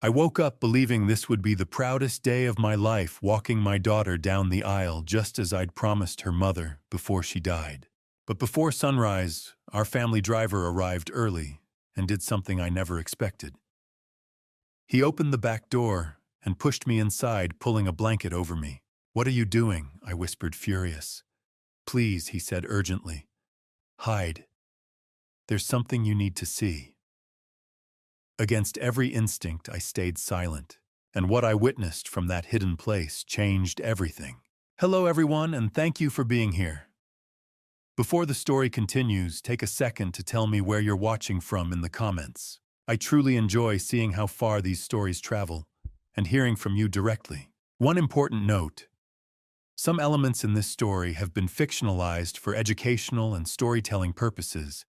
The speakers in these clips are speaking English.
I woke up believing this would be the proudest day of my life, walking my daughter down the aisle just as I'd promised her mother before she died. But before sunrise, our family driver arrived early and did something I never expected. He opened the back door and pushed me inside, pulling a blanket over me. "What are you doing?" I whispered, furious. "Please," he said urgently. "Hide. There's something you need to see." Against every instinct, I stayed silent, and what I witnessed from that hidden place changed everything. Hello, everyone, and thank you for being here. Before the story continues, take a second to tell me where you're watching from in the comments. I truly enjoy seeing how far these stories travel and hearing from you directly. One important note: some elements in this story have been fictionalized for educational and storytelling purposes,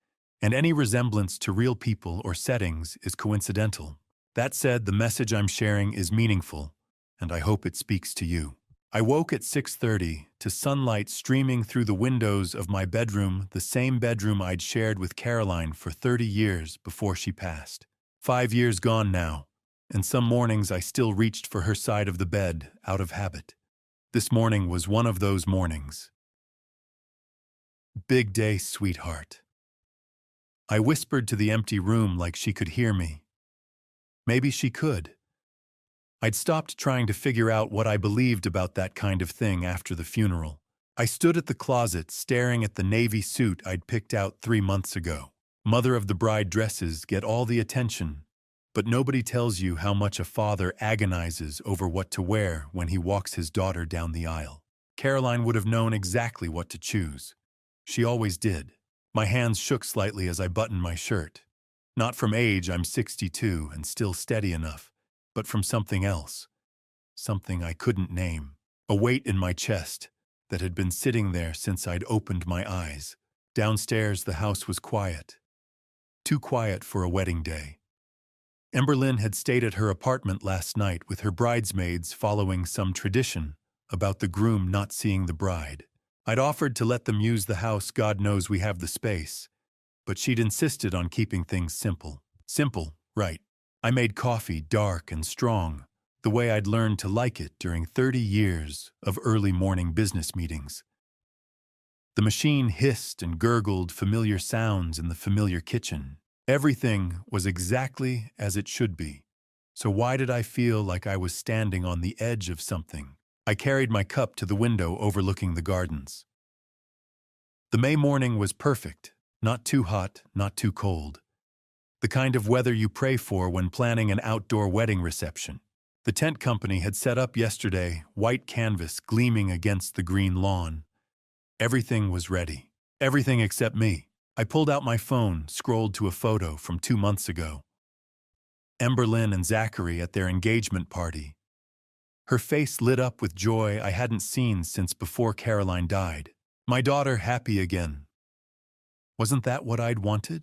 and any resemblance to real people or settings is coincidental. That said, the message I'm sharing is meaningful, and I hope it speaks to you. I woke at 6:30 to sunlight streaming through the windows of my bedroom, the same bedroom I'd shared with Caroline for 30 years before she passed. 5 years gone now, and some mornings I still reached for her side of the bed out of habit. This morning was one of those mornings. "Big day, sweetheart." I whispered to the empty room like she could hear me. Maybe she could. I'd stopped trying to figure out what I believed about that kind of thing after the funeral. I stood at the closet staring at the navy suit I'd picked out 3 months ago. Mother of the bride dresses get all the attention, but nobody tells you how much a father agonizes over what to wear when he walks his daughter down the aisle. Caroline would have known exactly what to choose. She always did. My hands shook slightly as I buttoned my shirt. Not from age, I'm 62 and still steady enough, but from something else. Something I couldn't name. A weight in my chest that had been sitting there since I'd opened my eyes. Downstairs, the house was quiet. Too quiet for a wedding day. Emberlyn had stayed at her apartment last night with her bridesmaids, following some tradition about the groom not seeing the bride. I'd offered to let them use the house, God knows we have the space, but she'd insisted on keeping things simple. Simple, right. I made coffee dark and strong, the way I'd learned to like it during 30 years of early morning business meetings. The machine hissed and gurgled familiar sounds in the familiar kitchen. Everything was exactly as it should be. So why did I feel like I was standing on the edge of something? I carried my cup to the window overlooking the gardens. The May morning was perfect, not too hot, not too cold. The kind of weather you pray for when planning an outdoor wedding reception. The tent company had set up yesterday, white canvas gleaming against the green lawn. Everything was ready. Everything except me. I pulled out my phone, scrolled to a photo from 2 months ago. Emberlyn and Zachary at their engagement party. Her face lit up with joy I hadn't seen since before Caroline died. My daughter happy again. Wasn't that what I'd wanted?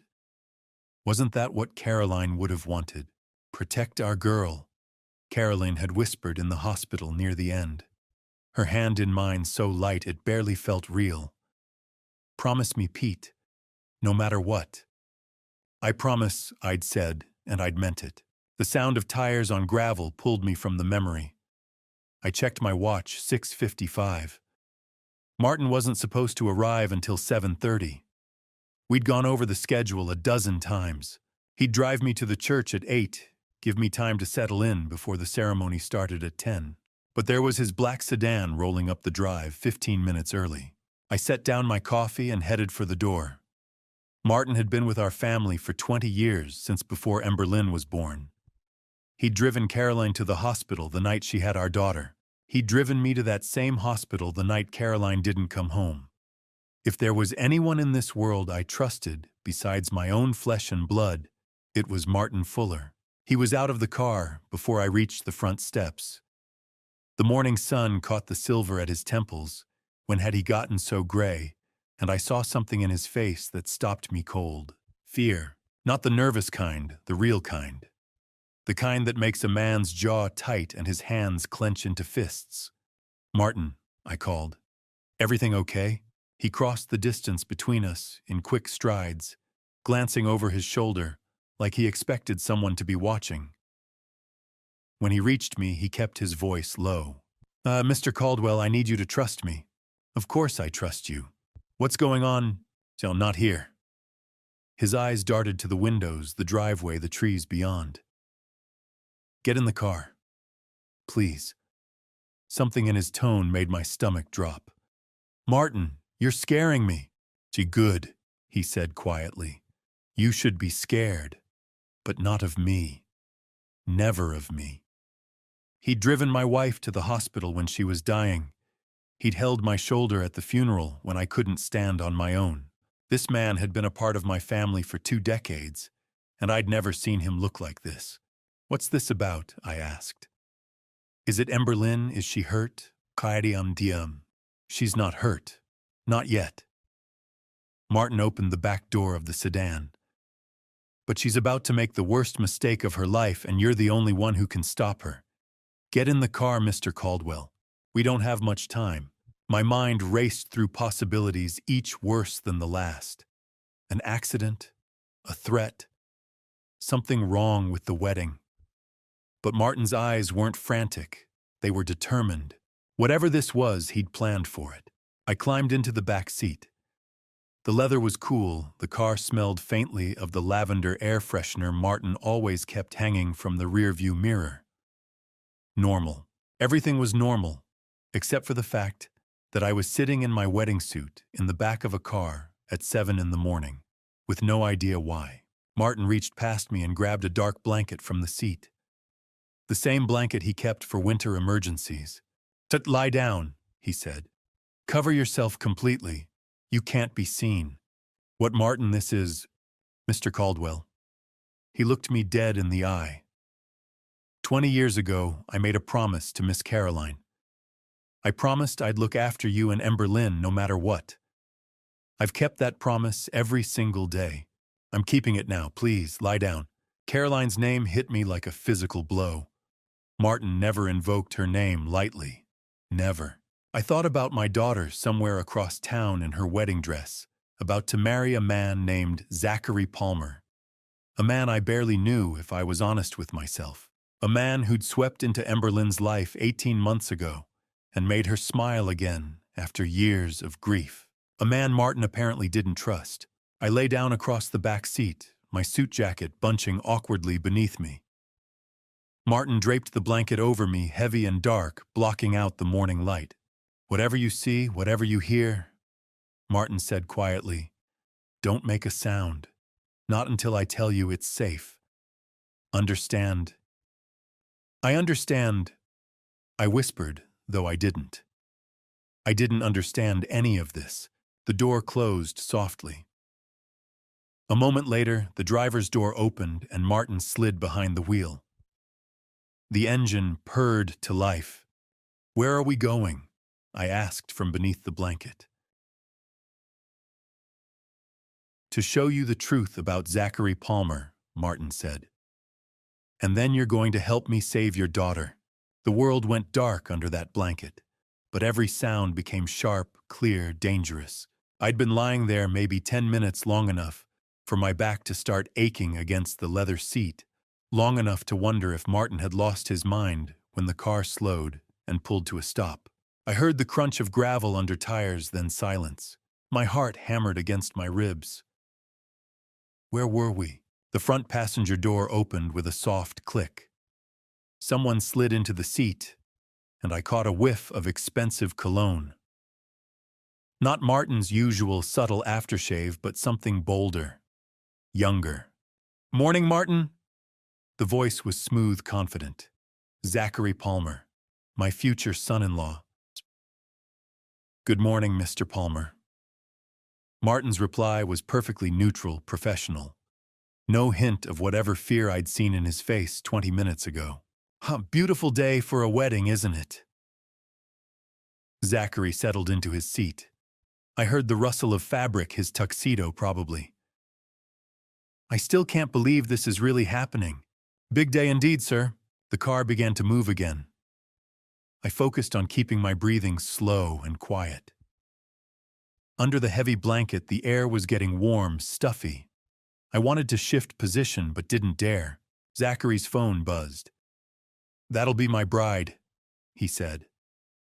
Wasn't that what Caroline would have wanted? Protect our girl, Caroline had whispered in the hospital near the end. Her hand in mine so light it barely felt real. Promise me, Pete, no matter what. I promise, I'd said, and I'd meant it. The sound of tires on gravel pulled me from the memory. I checked my watch, 6:55. Martin wasn't supposed to arrive until 7:30. We'd gone over the schedule a dozen times. He'd drive me to the church at 8, give me time to settle in before the ceremony started at 10. But there was his black sedan rolling up the drive 15 minutes early. I set down my coffee and headed for the door. Martin had been with our family for 20 years, since before Emberlyn was born. He'd driven Caroline to the hospital the night she had our daughter. He'd driven me to that same hospital the night Caroline didn't come home. If there was anyone in this world I trusted, besides my own flesh and blood, it was Martin Fuller. He was out of the car before I reached the front steps. The morning sun caught the silver at his temples, when had he gotten so gray, and I saw something in his face that stopped me cold. Fear. Not the nervous kind, the real kind. The kind that makes a man's jaw tight and his hands clench into fists. "Martin," I called. "Everything okay?" He crossed the distance between us in quick strides, glancing over his shoulder like he expected someone to be watching. When he reached me, he kept his voice low. Mr. Caldwell, I need you to trust me. Of course I trust you. What's going on? Not here. His eyes darted to the windows, the driveway, the trees beyond. Get in the car. Please. Something in his tone made my stomach drop. Martin, you're scaring me. Good, he said quietly. You should be scared, but not of me. Never of me. He'd driven my wife to the hospital when she was dying. He'd held my shoulder at the funeral when I couldn't stand on my own. This man had been a part of my family for 2 decades, and I'd never seen him look like this. What's this about? I asked. Is it Emberlyn? Is she hurt? Diem. She's not hurt. Not yet. Martin opened the back door of the sedan. But she's about to make the worst mistake of her life, and you're the only one who can stop her. Get in the car, Mr. Caldwell. We don't have much time. My mind raced through possibilities, each worse than the last. An accident, a threat, something wrong with the wedding. But Martin's eyes weren't frantic. They were determined. Whatever this was, he'd planned for it. I climbed into the back seat. The leather was cool. The car smelled faintly of the lavender air freshener Martin always kept hanging from the rearview mirror. Normal. Everything was normal, except for the fact that I was sitting in my wedding suit in the back of a car at 7 in the morning, with no idea why. Martin reached past me and grabbed a dark blanket from the seat. The same blanket he kept for winter emergencies. Lie down, he said. Cover yourself completely. You can't be seen. What, Martin, this is... Mr. Caldwell. He looked me dead in the eye. 20 years ago, I made a promise to Miss Caroline. I promised I'd look after you and Emberlyn no matter what. I've kept that promise every single day. I'm keeping it now. Please, lie down. Caroline's name hit me like a physical blow. Martin never invoked her name lightly. Never. I thought about my daughter somewhere across town in her wedding dress, about to marry a man named Zachary Palmer. A man I barely knew, if I was honest with myself. A man who'd swept into Emberlyn's life 18 months ago and made her smile again after years of grief. A man Martin apparently didn't trust. I lay down across the back seat, my suit jacket bunching awkwardly beneath me. Martin draped the blanket over me, heavy and dark, blocking out the morning light. Whatever you see, whatever you hear, Martin said quietly, don't make a sound. Not until I tell you it's safe. Understand? I understand, I whispered, though I didn't. I didn't understand any of this. The door closed softly. A moment later, the driver's door opened and Martin slid behind the wheel. The engine purred to life. Where are we going? I asked from beneath the blanket. To show you the truth about Zachary Palmer, Martin said. And then you're going to help me save your daughter. The world went dark under that blanket, but every sound became sharp, clear, dangerous. I'd been lying there maybe 10 minutes, long enough for my back to start aching against the leather seat, long enough to wonder if Martin had lost his mind when the car slowed and pulled to a stop. I heard the crunch of gravel under tires, then silence. My heart hammered against my ribs. Where were we? The front passenger door opened with a soft click. Someone slid into the seat, and I caught a whiff of expensive cologne. Not Martin's usual subtle aftershave, but something bolder, younger. Morning, Martin? The voice was smooth, confident. Zachary Palmer, my future son-in-law. Good morning, Mr. Palmer. Martin's reply was perfectly neutral, professional. No hint of whatever fear I'd seen in his face 20 minutes ago. Beautiful day for a wedding, isn't it? Zachary settled into his seat. I heard the rustle of fabric, his tuxedo probably. I still can't believe this is really happening. Big day indeed, sir. The car began to move again. I focused on keeping my breathing slow and quiet. Under the heavy blanket, the air was getting warm, stuffy. I wanted to shift position, but didn't dare. Zachary's phone buzzed. "That'll be my bride," he said,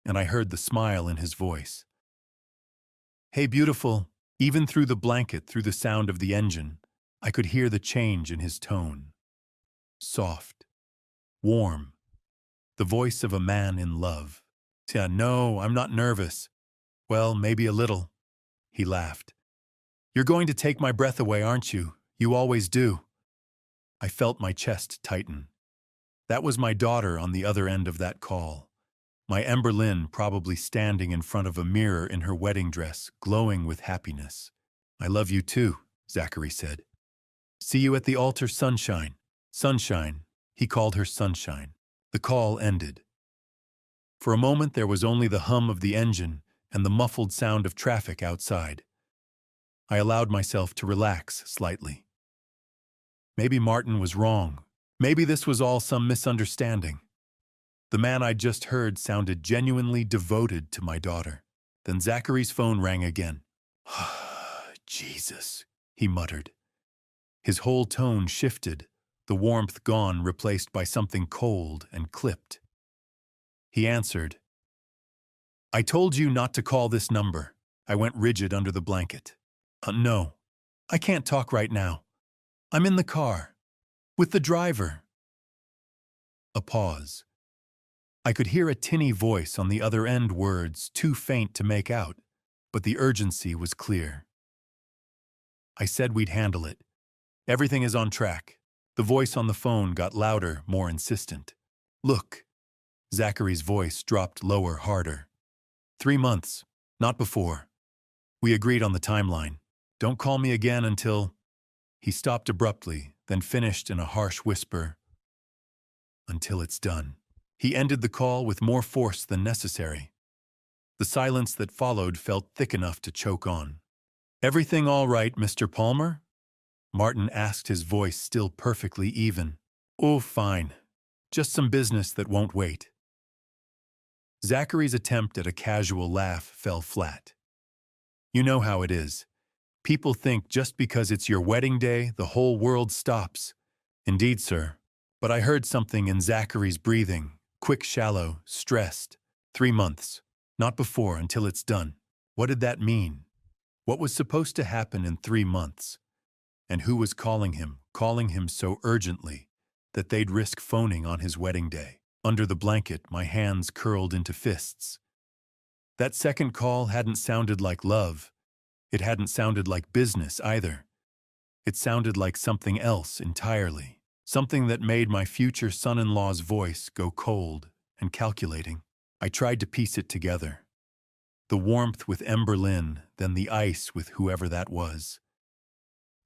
and I heard the smile in his voice. "Hey, beautiful." Even through the blanket, through the sound of the engine, I could hear the change in his tone. Soft, warm, the voice of a man in love. "Yeah, no, I'm not nervous." "Well, maybe a little," he laughed. "You're going to take my breath away, aren't you? You always do." I felt my chest tighten. That was my daughter on the other end of that call. My Emberlyn probably standing in front of a mirror in her wedding dress, glowing with happiness. "I love you too," Zachary said. "See you at the altar, Sunshine." Sunshine. He called her Sunshine. The call ended. For a moment there was only the hum of the engine and the muffled sound of traffic outside. I allowed myself to relax slightly. Maybe Martin was wrong. Maybe this was all some misunderstanding. The man I'd just heard sounded genuinely devoted to my daughter. Then Zachary's phone rang again. "Jesus," he muttered. His whole tone shifted, the warmth gone, replaced by something cold and clipped. He answered. "I told you not to call this number." I went rigid under the blanket. No, I can't talk right now. I'm in the car. With the driver." A pause. I could hear a tinny voice on the other end, words too faint to make out, but the urgency was clear. I said we'd handle it. Everything is on track. The voice on the phone got louder, more insistent. "Look." Zachary's voice dropped lower, harder. 3 months, not before. We agreed on the timeline. Don't call me again until... He stopped abruptly, then finished in a harsh whisper. "Until it's done." He ended the call with more force than necessary. The silence that followed felt thick enough to choke on. "Everything all right, Mr. Palmer?" Martin asked, his voice still perfectly even. "Oh, fine. Just some business that won't wait." Zachary's attempt at a casual laugh fell flat. "You know how it is. People think just because it's your wedding day, the whole world stops." "Indeed, sir. But I heard something in Zachary's breathing. Quick, shallow, stressed. 3 months. Not before, until it's done." What did that mean? What was supposed to happen in 3 months? And who was calling him so urgently that they'd risk phoning on his wedding day? Under the blanket, my hands curled into fists. That second call hadn't sounded like love. It hadn't sounded like business either. It sounded like something else entirely. Something that made my future son-in-law's voice go cold and calculating. I tried to piece it together. The warmth with Emberlyn, then the ice with whoever that was.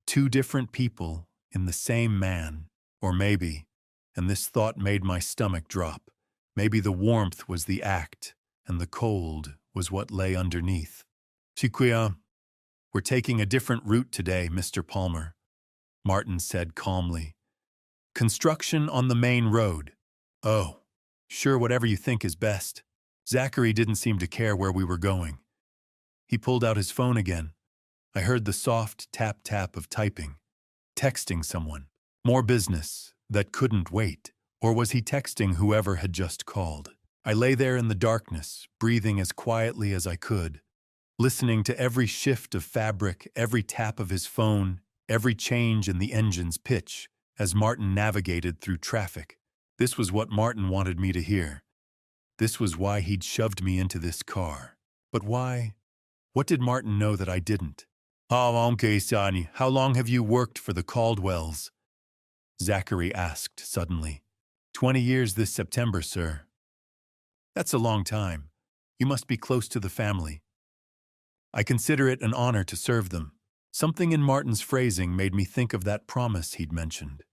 2 different people in the same man. Or maybe, and this thought made my stomach drop, maybe the warmth was the act, and the cold was what lay underneath. "Chiquia, we're taking a different route today, Mr. Palmer," Martin said calmly. "Construction on the main road." "Oh, sure, whatever you think is best." Zachary didn't seem to care where we were going. He pulled out his phone again. I heard the soft tap-tap of typing. Texting someone. More business that couldn't wait. Or was he texting whoever had just called? I lay there in the darkness, breathing as quietly as I could, listening to every shift of fabric, every tap of his phone, every change in the engine's pitch, as Martin navigated through traffic. This was what Martin wanted me to hear. This was why he'd shoved me into this car. But why? What did Martin know that I didn't? "Oh, okay, Sonny, how long have you worked for the Caldwells?" Zachary asked suddenly. 20 years this September, sir." "That's a long time. You must be close to the family." "I consider it an honor to serve them." Something in Martin's phrasing made me think of that promise he'd mentioned.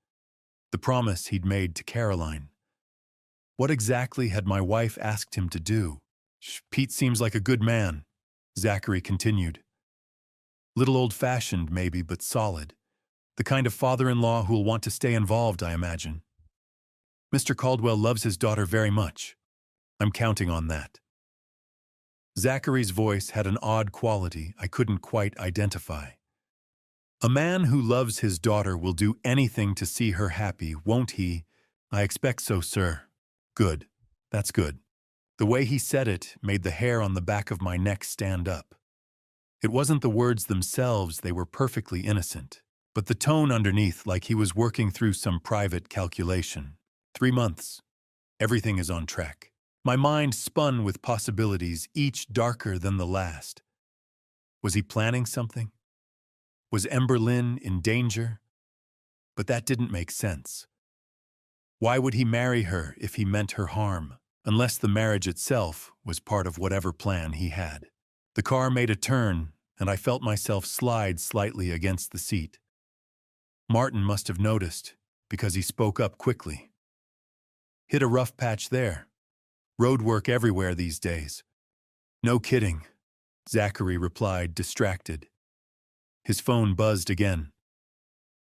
The promise he'd made to Caroline. What exactly had my wife asked him to do? "Pete seems like a good man," Zachary continued. "Little old-fashioned, maybe, but solid. The kind of father-in-law who'll want to stay involved, I imagine. Mr. Caldwell loves his daughter very much. I'm counting on that." Zachary's voice had an odd quality I couldn't quite identify. "A man who loves his daughter will do anything to see her happy, won't he?" "I expect so, sir." Good. That's good. The way he said it made the hair on the back of my neck stand up. It wasn't the words themselves, they were perfectly innocent, but the tone underneath, like he was working through some private calculation. 3 months. Everything is on track. My mind spun with possibilities, each darker than the last. Was he planning something? Was Ember Lynn in danger? But that didn't make sense. Why would he marry her if he meant her harm, unless the marriage itself was part of whatever plan he had? The car made a turn, and I felt myself slide slightly against the seat. Martin must have noticed, because he spoke up quickly. Hit a rough patch there. Road work everywhere these days. No kidding, Zachary replied, distracted. His phone buzzed again.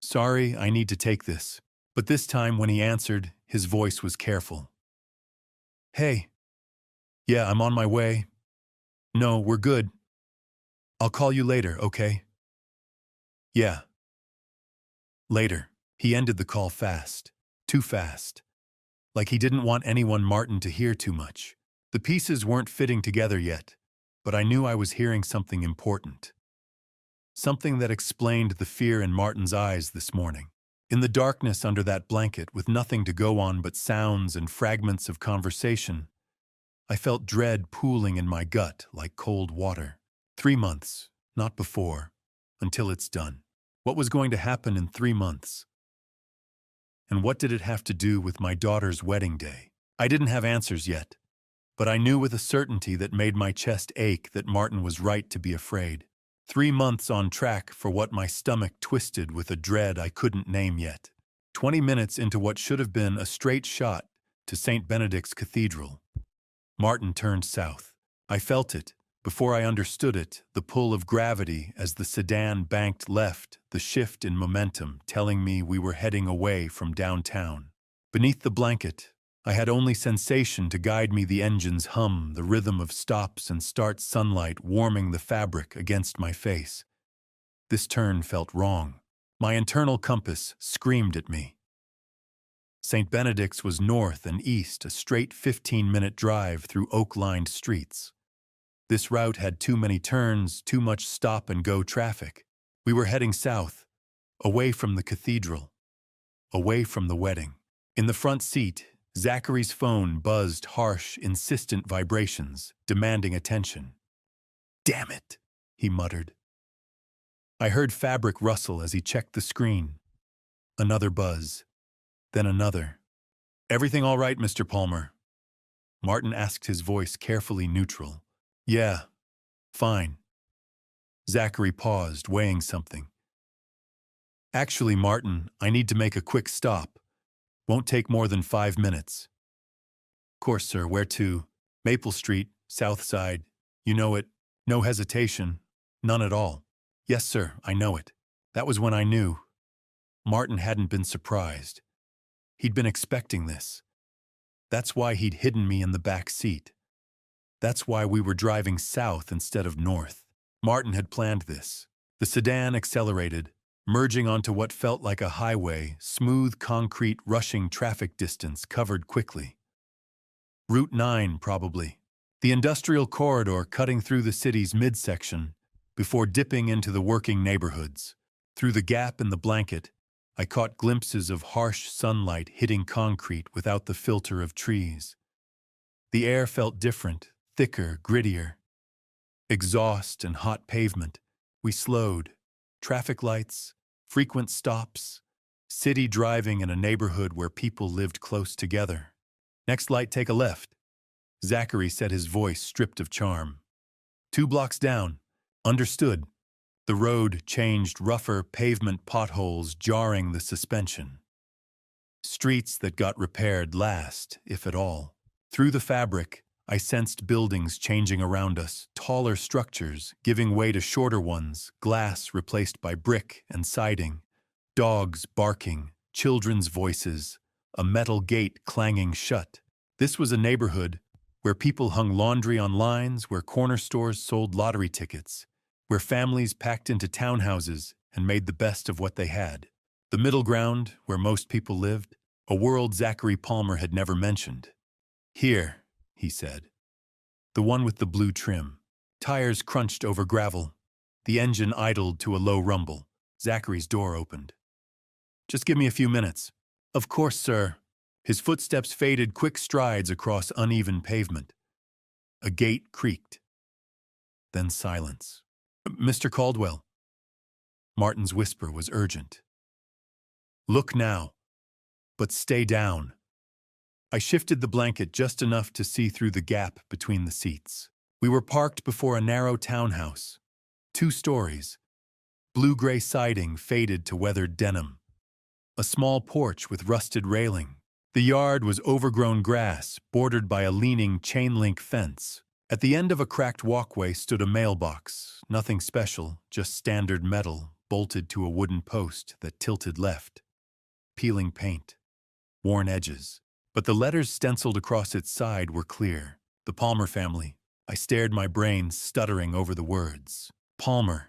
Sorry, I need to take this. But this time when he answered, his voice was careful. Hey. Yeah, I'm on my way. No, we're good. I'll call you later, okay? Yeah. Later. He ended the call fast. Too fast. Like he didn't want anyone Martin to hear too much. The pieces weren't fitting together yet, but I knew I was hearing something important. Something that explained the fear in Martin's eyes this morning. In the darkness under that blanket, with nothing to go on but sounds and fragments of conversation, I felt dread pooling in my gut like cold water. 3 months, not before, until it's done. What was going to happen in 3 months? And what did it have to do with my daughter's wedding day? I didn't have answers yet, but I knew with a certainty that made my chest ache that Martin was right to be afraid. 3 months on track for what my stomach twisted with a dread I couldn't name yet. 20 minutes into what should have been a straight shot to St. Benedict's Cathedral. Martin turned south. I felt it, before I understood it, the pull of gravity as the sedan banked left, the shift in momentum telling me we were heading away from downtown. Beneath the blanket, I had only sensation to guide me, the engine's hum, the rhythm of stops and starts, sunlight warming the fabric against my face. This turn felt wrong. My internal compass screamed at me. St. Benedict's was north and east, a straight 15-minute drive through oak-lined streets. This route had too many turns, too much stop-and-go traffic. We were heading south, away from the cathedral, away from the wedding. In the front seat, Zachary's phone buzzed harsh, insistent vibrations, demanding attention. Damn it, he muttered. I heard fabric rustle as he checked the screen. Another buzz, then another. Everything all right, Mr. Palmer? Martin asked, his voice carefully neutral. Yeah, fine. Zachary paused, weighing something. Actually, Martin, I need to make a quick stop. Won't take more than 5 minutes. Course, sir. Where to? Maple Street, South Side. You know it. No hesitation. None at all. Yes, sir, I know it. That was when I knew. Martin hadn't been surprised. He'd been expecting this. That's why he'd hidden me in the back seat. That's why we were driving south instead of north. Martin had planned this. The sedan accelerated, merging onto what felt like a highway, smooth concrete rushing traffic distance covered quickly. Route 9, probably. The industrial corridor cutting through the city's midsection before dipping into the working neighborhoods. Through the gap in the blanket, I caught glimpses of harsh sunlight hitting concrete without the filter of trees. The air felt different, thicker, grittier. Exhaust and hot pavement. We slowed. Traffic lights, frequent stops, city driving in a neighborhood where people lived close together. Next light, take a left. Zachary said, his voice stripped of charm. 2 blocks down. Understood. The road changed, rougher pavement potholes jarring the suspension. Streets that got repaired last, if at all. Through the fabric, I sensed buildings changing around us, taller structures giving way to shorter ones, glass replaced by brick and siding, dogs barking, children's voices, a metal gate clanging shut. This was a neighborhood where people hung laundry on lines, where corner stores sold lottery tickets, where families packed into townhouses and made the best of what they had. The middle ground, where most people lived, a world Zachary Palmer had never mentioned. Here, he said. The one with the blue trim. Tires crunched over gravel. The engine idled to a low rumble. Zachary's door opened. Just give me a few minutes. Of course, sir. His footsteps faded quick strides across uneven pavement. A gate creaked. Then silence. Mr. Caldwell. Martin's whisper was urgent. Look now. But stay down. I shifted the blanket just enough to see through the gap between the seats. We were parked before a narrow townhouse. 2 stories. Blue-gray siding faded to weathered denim. A small porch with rusted railing. The yard was overgrown grass, bordered by a leaning chain-link fence. At the end of a cracked walkway stood a mailbox. Nothing special, just standard metal, bolted to a wooden post that tilted left. Peeling paint. Worn edges. But the letters stenciled across its side were clear. The Palmer family. I stared, my brain stuttering over the words. Palmer.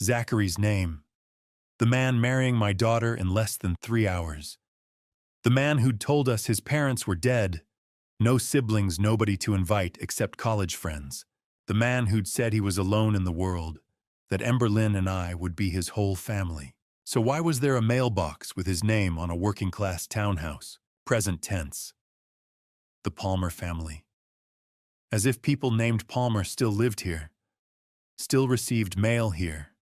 Zachary's name. The man marrying my daughter in less than 3 hours. The man who'd told us his parents were dead. No siblings, nobody to invite except college friends. The man who'd said he was alone in the world, that Emberlyn and I would be his whole family. So why was there a mailbox with his name on a working-class townhouse? Present tense. The Palmer family. As if people named Palmer still lived here. Still received mail here.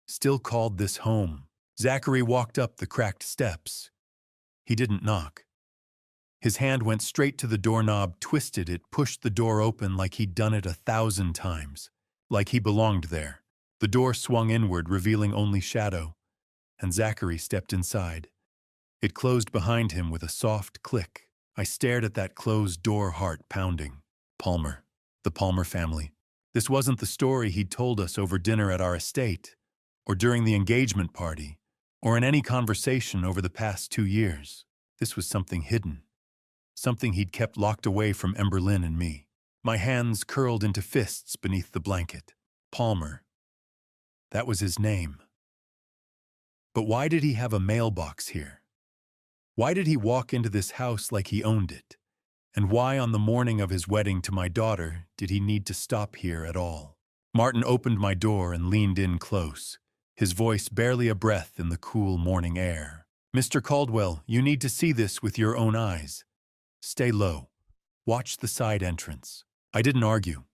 Still called this home. Zachary walked up the cracked steps. He didn't knock. His hand went straight to the doorknob, twisted it, pushed the door open like he'd done it 1,000 times. Like he belonged there. The door swung inward, revealing only shadow, and Zachary stepped inside. It closed behind him with a soft click. I stared at that closed door, heart pounding. Palmer. The Palmer family. This wasn't the story he'd told us over dinner at our estate, or during the engagement party, or in any conversation over the past 2 years. This was something hidden. Something he'd kept locked away from Emberlyn and me. My hands curled into fists beneath the blanket. Palmer. That was his name. But why did he have a mailbox here? Why did he walk into this house like he owned it? And why on the morning of his wedding to my daughter did he need to stop here at all? Martin opened my door and leaned in close, his voice barely a breath in the cool morning air. Mr. Caldwell, you need to see this with your own eyes. Stay low. Watch the side entrance. I didn't argue.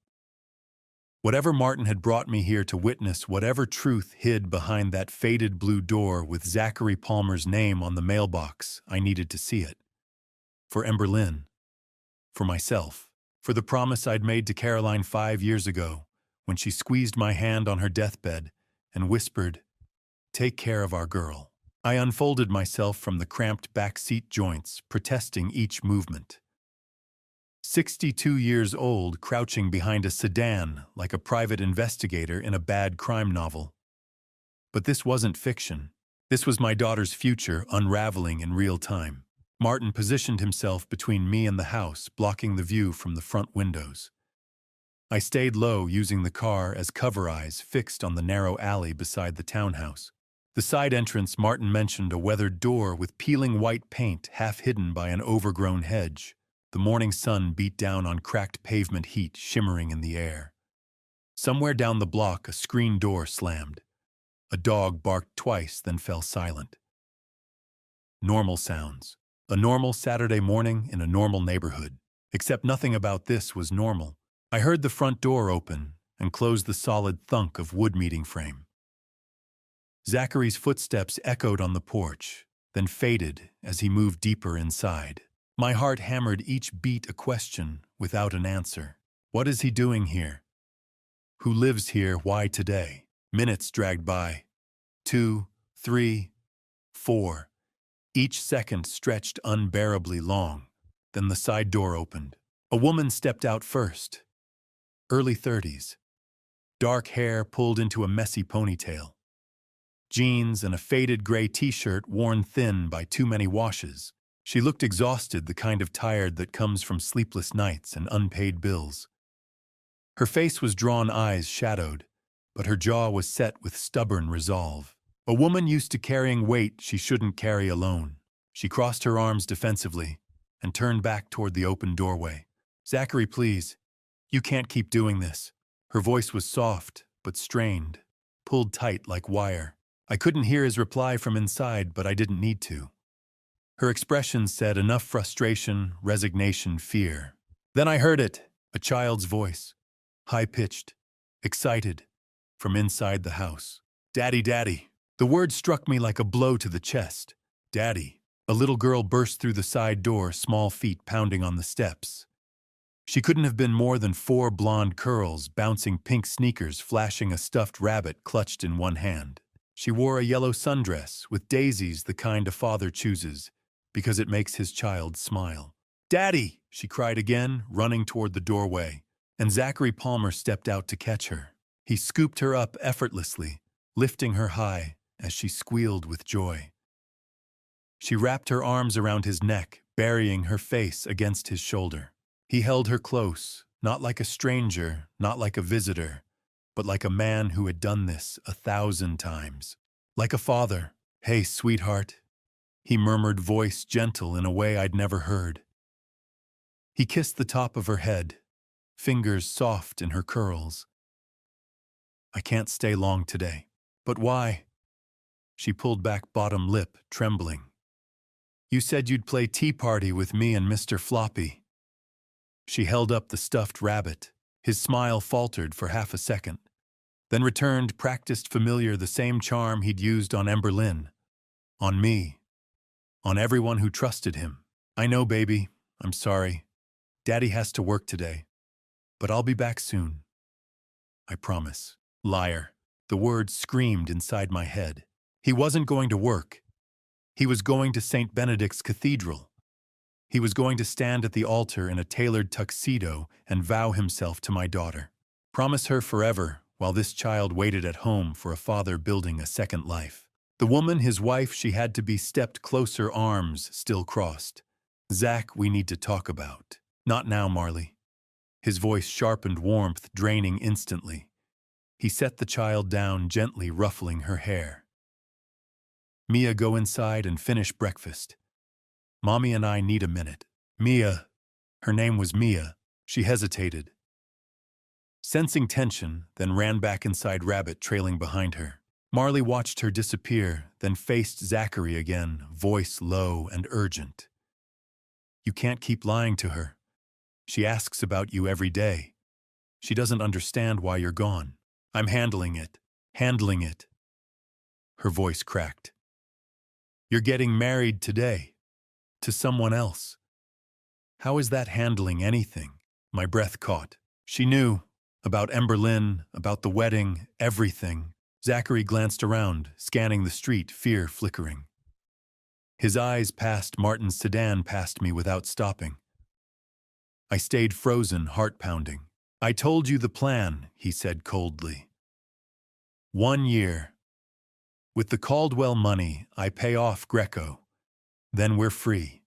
Whatever Martin had brought me here to witness, whatever truth hid behind that faded blue door with Zachary Palmer's name on the mailbox, I needed to see it. For Emberlyn. For myself. For the promise I'd made to Caroline 5 years ago, when she squeezed my hand on her deathbed and whispered, "Take care of our girl." I unfolded myself from the cramped back seat joints, protesting each movement. 62 years old, crouching behind a sedan like a private investigator in a bad crime novel. But this wasn't fiction. This was my daughter's future unraveling in real time. Martin positioned himself between me and the house, blocking the view from the front windows. I stayed low, using the car as cover eyes fixed on the narrow alley beside the townhouse. The side entrance, Martin mentioned a weathered door with peeling white paint half hidden by an overgrown hedge. The morning sun beat down on cracked pavement, heat shimmering in the air. Somewhere down the block, a screen door slammed. A dog barked twice, then fell silent. Normal sounds. A normal Saturday morning in a normal neighborhood. Except nothing about this was normal. I heard the front door open and close the solid thunk of wood meeting frame. Zachary's footsteps echoed on the porch, then faded as he moved deeper inside. My heart hammered each beat, a question without an answer. What is he doing here? Who lives here? Why today? Minutes dragged by. 2, 3, 4. Each second stretched unbearably long. Then the side door opened. A woman stepped out first. Early 30s. Dark hair pulled into a messy ponytail. Jeans and a faded gray t-shirt worn thin by too many washes. She looked exhausted, the kind of tired that comes from sleepless nights and unpaid bills. Her face was drawn, eyes shadowed, but her jaw was set with stubborn resolve. A woman used to carrying weight she shouldn't carry alone. She crossed her arms defensively and turned back toward the open doorway. Zachary, please. You can't keep doing this. Her voice was soft, but strained, pulled tight like wire. I couldn't hear his reply from inside, but I didn't need to. Her expression said enough frustration, resignation, fear. Then I heard it, a child's voice, high-pitched, excited, from inside the house. Daddy, Daddy. The word struck me like a blow to the chest. Daddy. A little girl burst through the side door, small feet pounding on the steps. She couldn't have been more than 4 blonde curls, bouncing pink sneakers, flashing a stuffed rabbit clutched in one hand. She wore a yellow sundress, with daisies, the kind a father chooses, because it makes his child smile. Daddy! She cried again, running toward the doorway, and Zachary Palmer stepped out to catch her. He scooped her up effortlessly, lifting her high as she squealed with joy. She wrapped her arms around his neck, burying her face against his shoulder. He held her close, not like a stranger, not like a visitor, but like a man who had done this 1,000 times. Like a father. Hey, sweetheart, he murmured, voice gentle in a way I'd never heard. He kissed the top of her head, fingers soft in her curls. I can't stay long today. But why? She pulled back bottom lip, trembling. You said you'd play tea party with me and Mr. Floppy. She held up the stuffed rabbit. His smile faltered for half a second, then returned, practiced familiar, the same charm he'd used on Emberlyn. On me. On everyone who trusted him. I know, baby. I'm sorry. Daddy has to work today. But I'll be back soon. I promise. Liar. The word screamed inside my head. He wasn't going to work. He was going to St. Benedict's Cathedral. He was going to stand at the altar in a tailored tuxedo and vow himself to my daughter. Promise her forever while this child waited at home for a father building a second life. The woman, his wife, she had to be stepped closer, arms still crossed. Zach, we need to talk about. Not now, Marley. His voice sharpened, warmth draining instantly. He set the child down, gently ruffling her hair. Mia, go inside and finish breakfast. Mommy and I need a minute. Mia. Her name was Mia. She hesitated, sensing tension, then ran back inside, Rabbit trailing behind her. Marley watched her disappear, then faced Zachary again, voice low and urgent. You can't keep lying to her. She asks about you every day. She doesn't understand why you're gone. I'm handling it. Handling it. Her voice cracked. You're getting married today. To someone else. How is that handling anything? My breath caught. She knew. About Emberlyn, about the wedding, everything. Zachary glanced around, scanning the street, fear flickering. His eyes passed Martin's sedan past me without stopping. I stayed frozen, heart pounding. I told you the plan, he said coldly. 1 year. With the Caldwell money, I pay off Greco. Then we're free.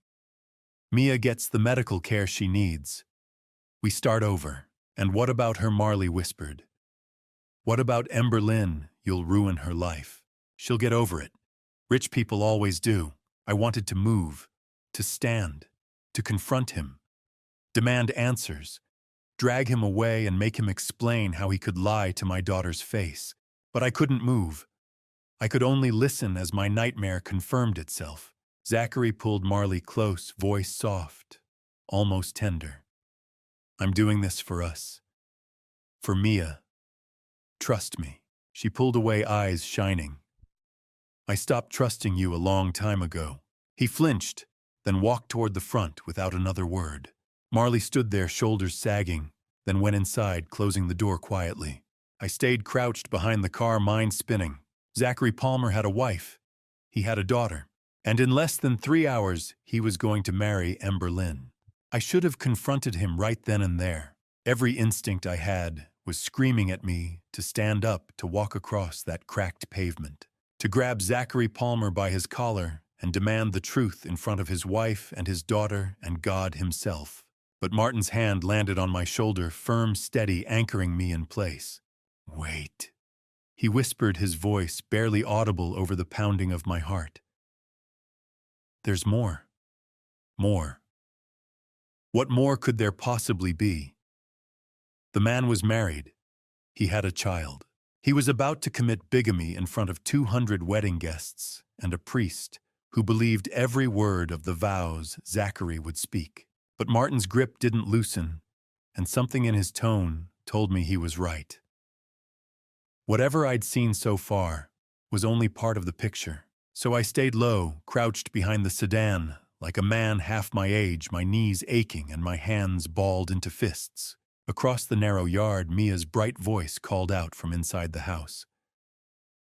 Mia gets the medical care she needs. We start over. And what about her, Marley whispered. What about Emberlyn? You'll ruin her life. She'll get over it. Rich people always do. I wanted to move, to stand, to confront him, demand answers, drag him away and make him explain how he could lie to my daughter's face. But I couldn't move. I could only listen as my nightmare confirmed itself. Zachary pulled Marley close, voice soft, almost tender. I'm doing this for us. For Mia. Trust me. She pulled away, eyes shining. I stopped trusting you a long time ago. He flinched, then walked toward the front without another word. Marley stood there, shoulders sagging, then went inside, closing the door quietly. I stayed crouched behind the car, mind spinning. Zachary Palmer had a wife. He had a daughter. And in less than 3 hours, he was going to marry Emberlyn. I should have confronted him right then and there. Every instinct I had was screaming at me to stand up, to walk across that cracked pavement, to grab Zachary Palmer by his collar and demand the truth in front of his wife and his daughter and God himself. But Martin's hand landed on my shoulder, firm, steady, anchoring me in place. Wait. He whispered, his voice barely audible over the pounding of my heart. There's more. More. What more could there possibly be? The man was married. He had a child. He was about to commit bigamy in front of 200 wedding guests and a priest who believed every word of the vows Zachary would speak. But Martin's grip didn't loosen, and something in his tone told me he was right. Whatever I'd seen so far was only part of the picture, so I stayed low, crouched behind the sedan, like a man half my age, my knees aching and my hands balled into fists. Across the narrow yard, Mia's bright voice called out from inside the house.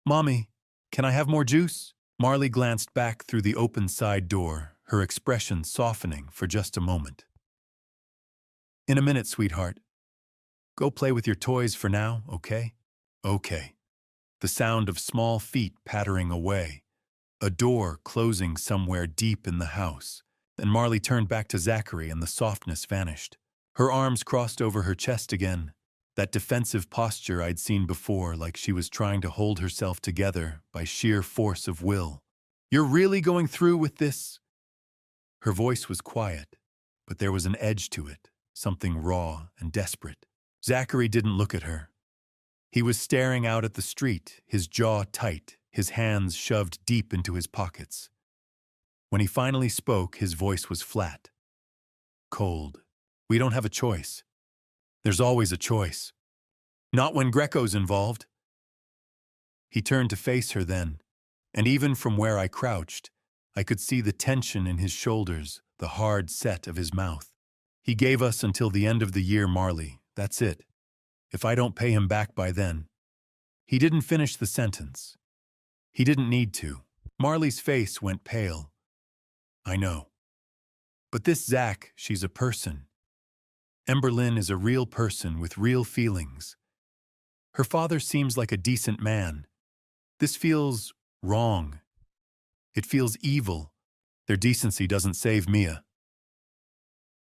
"Mommy, can I have more juice?" Marley glanced back through the open side door, her expression softening for just a moment. "In a minute, sweetheart. Go play with your toys for now, okay?" "Okay." The sound of small feet pattering away, a door closing somewhere deep in the house. Then Marley turned back to Zachary and the softness vanished. Her arms crossed over her chest again, that defensive posture I'd seen before, like she was trying to hold herself together by sheer force of will. "You're really going through with this?" Her voice was quiet, but there was an edge to it, something raw and desperate. Zachary didn't look at her. He was staring out at the street, his jaw tight, his hands shoved deep into his pockets. When he finally spoke, his voice was flat. Cold. "We don't have a choice. There's always a choice. Not when Greco's involved." He turned to face her then, and even from where I crouched, I could see the tension in his shoulders, the hard set of his mouth. "He gave us until the end of the year, Marley. That's it. If I don't pay him back by then." He didn't finish the sentence. He didn't need to. Marley's face went pale. "I know. But this Zach, she's a person. Emberlyn is a real person with real feelings. Her father seems like a decent man. This feels wrong. It feels evil. Their decency doesn't save Mia."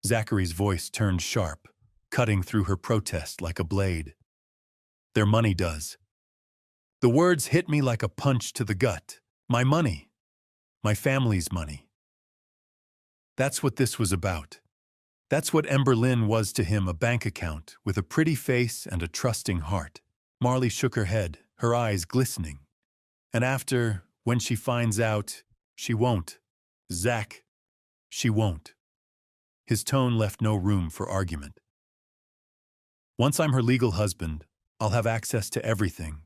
Zachary's voice turned sharp, cutting through her protest like a blade. "Their money does." The words hit me like a punch to the gut. My money. My family's money. That's what this was about. That's what Emberlyn was to him, a bank account with a pretty face and a trusting heart. Marley shook her head, her eyes glistening. "And after, when she finds out, she won't. Zach, she won't." His tone left no room for argument. "Once I'm her legal husband, I'll have access to everything.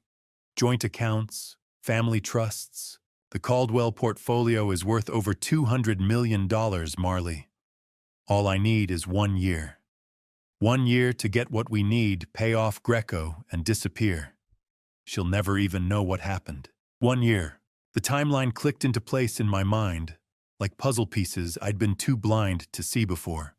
Joint accounts, family trusts. The Caldwell portfolio is worth over $200 million, Marley. All I need is 1 year. 1 year to get what we need, pay off Greco, and disappear. She'll never even know what happened. 1 year." The timeline clicked into place in my mind, like puzzle pieces I'd been too blind to see before.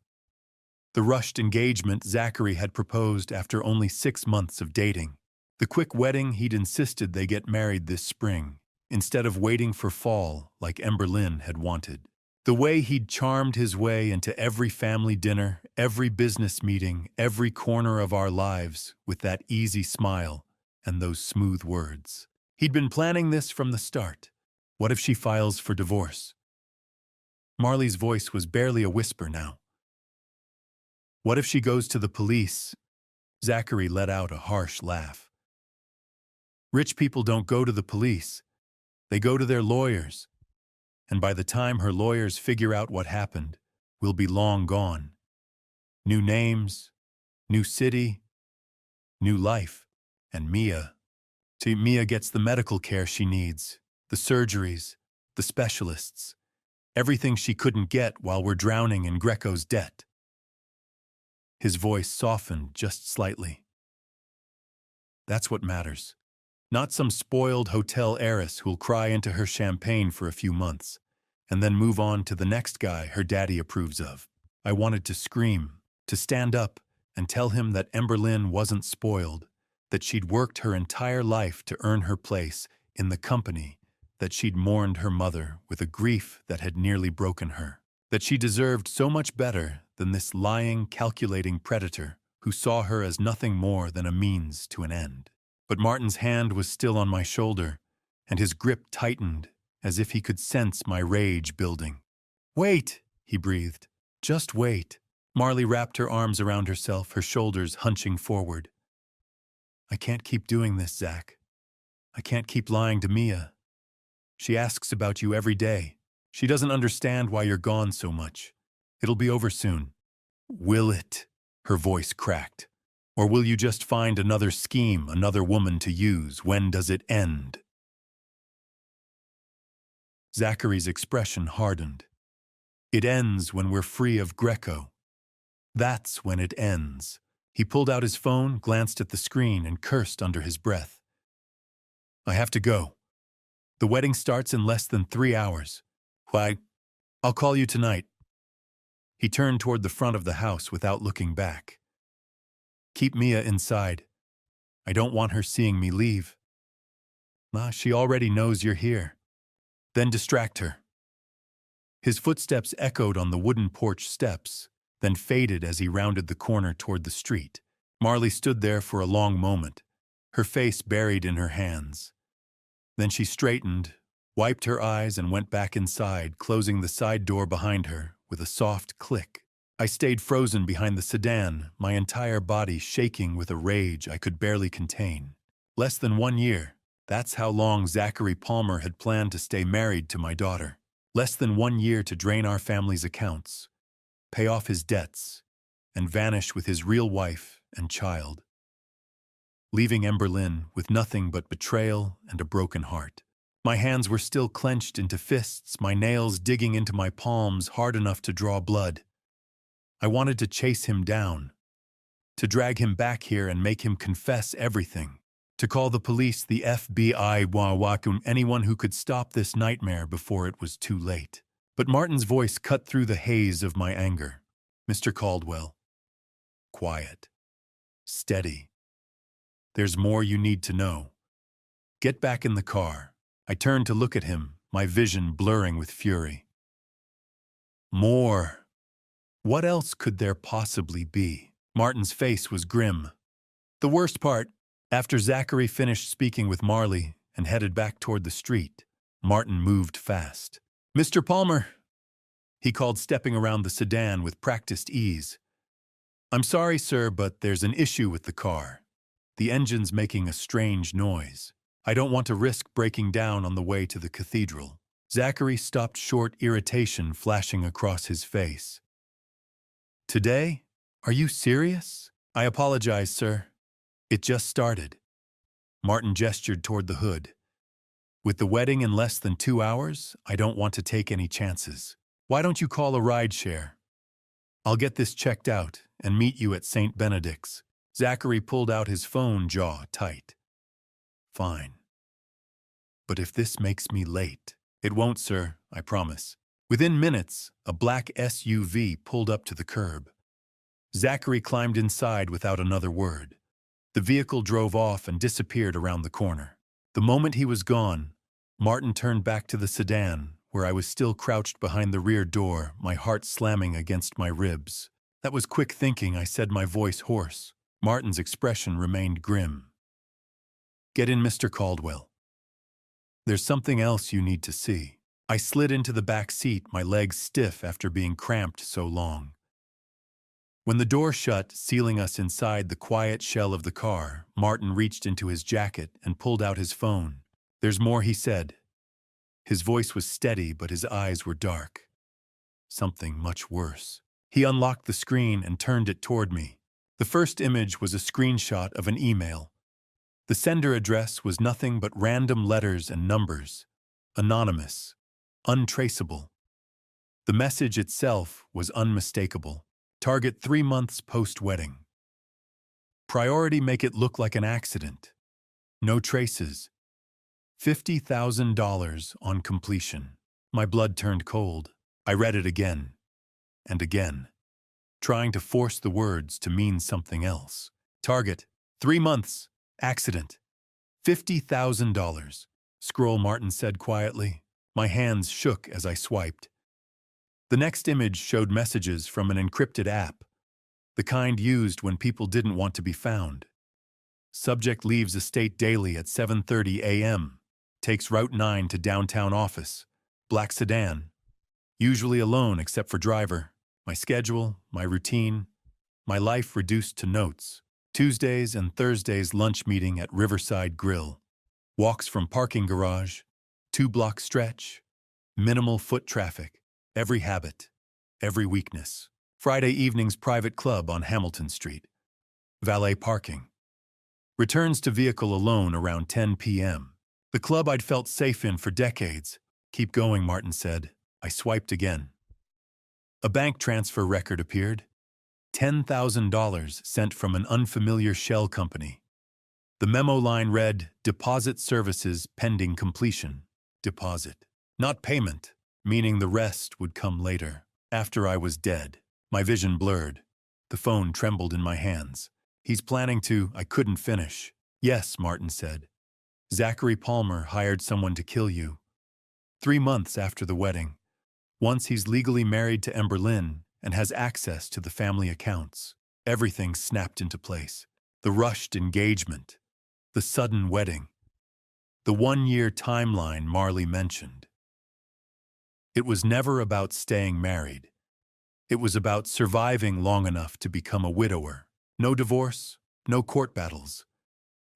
The rushed engagement Zachary had proposed after only 6 months of dating. The quick wedding he'd insisted they get married this spring, instead of waiting for fall like Emberlyn had wanted. The way he'd charmed his way into every family dinner, every business meeting, every corner of our lives with that easy smile and those smooth words. He'd been planning this from the start. What if she files for divorce? Marley's voice was barely a whisper now. What if she goes to the police? Zachary let out a harsh laugh. Rich people don't go to the police. They go to their lawyers. And by the time her lawyers figure out what happened, we'll be long gone. New names, new city, new life. And Mia. See, Mia gets the medical care she needs, the surgeries, the specialists, everything she couldn't get while we're drowning in Greco's debt. His voice softened just slightly. That's what matters. Not some spoiled hotel heiress who'll cry into her champagne for a few months, and then move on to the next guy her daddy approves of. I wanted to scream, to stand up and tell him that Emberlyn wasn't spoiled, that she'd worked her entire life to earn her place in the company, that she'd mourned her mother with a grief that had nearly broken her, that she deserved so much better than this lying, calculating predator who saw her as nothing more than a means to an end. But Martin's hand was still on my shoulder, and his grip tightened as if he could sense my rage building. "Wait," he breathed. "Just wait." Marley wrapped her arms around herself, her shoulders hunching forward. I can't keep doing this, Zach. I can't keep lying to Mia. She asks about you every day. She doesn't understand why you're gone so much. It'll be over soon. Will it? Her voice cracked. Or will you just find another scheme, another woman to use? When does it end? Zachary's expression hardened. It ends when we're free of Greco. That's when it ends. He pulled out his phone, glanced at the screen, and cursed under his breath. I have to go. The wedding starts in less than 3 hours. Why, I'll call you tonight. He turned toward the front of the house without looking back. Keep Mia inside. I don't want her seeing me leave. Ma, she already knows you're here. Then distract her. His footsteps echoed on the wooden porch steps, then faded as he rounded the corner toward the street. Marley stood there for a long moment, her face buried in her hands. Then she straightened, wiped her eyes, and went back inside, closing the side door behind her with a soft click. I stayed frozen behind the sedan, my entire body shaking with a rage I could barely contain. Less than 1 year. That's how long Zachary Palmer had planned to stay married to my daughter. Less than 1 year to drain our family's accounts, pay off his debts, and vanish with his real wife and child, leaving Emberlyn with nothing but betrayal and a broken heart. My hands were still clenched into fists, my nails digging into my palms hard enough to draw blood. I wanted to chase him down, to drag him back here and make him confess everything, to call the police, the FBI, anyone who could stop this nightmare before it was too late. But Martin's voice cut through the haze of my anger. Mr. Caldwell. Quiet. Steady. There's more you need to know. Get back in the car. I turned to look at him, my vision blurring with fury. More. What else could there possibly be? Martin's face was grim. The worst part, after Zachary finished speaking with Marley and headed back toward the street, Martin moved fast. Mr. Palmer, he called, stepping around the sedan with practiced ease. I'm sorry, sir, but there's an issue with the car. The engine's making a strange noise. I don't want to risk breaking down on the way to the cathedral. Zachary stopped short, irritation flashing across his face. Today? Are you serious? I apologize, sir. It just started. Martin gestured toward the hood. With the wedding in less than 2 hours, I don't want to take any chances. Why don't you call a rideshare? I'll get this checked out and meet you at St. Benedict's. Zachary pulled out his phone, jaw tight. Fine. But if this makes me late... It won't, sir, I promise. Within minutes, a black SUV pulled up to the curb. Zachary climbed inside without another word. The vehicle drove off and disappeared around the corner. The moment he was gone, Martin turned back to the sedan, where I was still crouched behind the rear door, my heart slamming against my ribs. That was quick thinking, I said, my voice hoarse. Martin's expression remained grim. Get in, Mr. Caldwell. There's something else you need to see. I slid into the back seat, my legs stiff after being cramped so long. When the door shut, sealing us inside the quiet shell of the car, Martin reached into his jacket and pulled out his phone. There's more, he said. His voice was steady, but his eyes were dark. Something much worse. He unlocked the screen and turned it toward me. The first image was a screenshot of an email. The sender address was nothing but random letters and numbers. Anonymous. Untraceable. The message itself was unmistakable. Target 3 months post-wedding. Priority, make it look like an accident. No traces. $50,000 on completion. My blood turned cold. I read it again and again, trying to force the words to mean something else. Target, 3 months, accident, $50,000. Scroll, Martin said quietly. My hands shook as I swiped. The next image showed messages from an encrypted app, the kind used when people didn't want to be found. Subject leaves estate daily at 7:30 a.m. Takes Route 9 to downtown office. Black sedan. Usually alone except for driver. My schedule, my routine, my life reduced to notes. Tuesdays and Thursdays lunch meeting at Riverside Grill. Walks from parking garage, 2-block stretch, minimal foot traffic, every habit, every weakness. Friday evenings private club on Hamilton Street. Valet parking. Returns to vehicle alone around 10 p.m. The club I'd felt safe in for decades. Keep going, Martin said. I swiped again. A bank transfer record appeared. $10,000 sent from an unfamiliar shell company. The memo line read, "Deposit services pending completion." Deposit. Not payment, meaning the rest would come later, after I was dead. My vision blurred. The phone trembled in my hands. He's planning to. I couldn't finish. Yes, Martin said. Zachary Palmer hired someone to kill you. 3 months after the wedding. Once he's legally married to Ember Lynn and has access to the family accounts. Everything snapped into place. The rushed engagement. The sudden wedding. The 1-year timeline Marley mentioned. It was never about staying married. It was about surviving long enough to become a widower. No divorce, no court battles.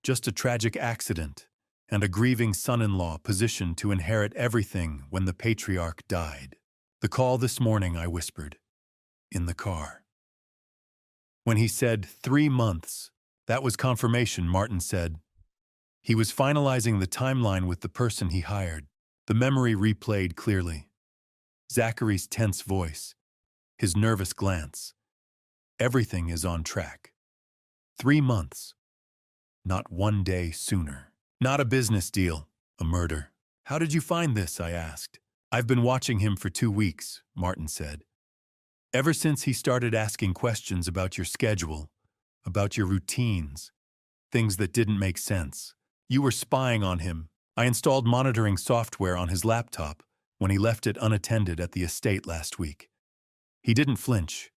Just a tragic accident and a grieving son-in-law positioned to inherit everything when the patriarch died. The call this morning, I whispered. In the car. When he said 3 months, that was confirmation, Martin said. He was finalizing the timeline with the person he hired. The memory replayed clearly. Zachary's tense voice. His nervous glance. Everything is on track. 3 months. Not 1 day sooner. Not a business deal. A murder. How did you find this? I asked. I've been watching him for 2 weeks, Martin said. Ever since he started asking questions about your schedule, about your routines, things that didn't make sense. You were spying on him. I installed monitoring software on his laptop when he left it unattended at the estate last week. He didn't flinch.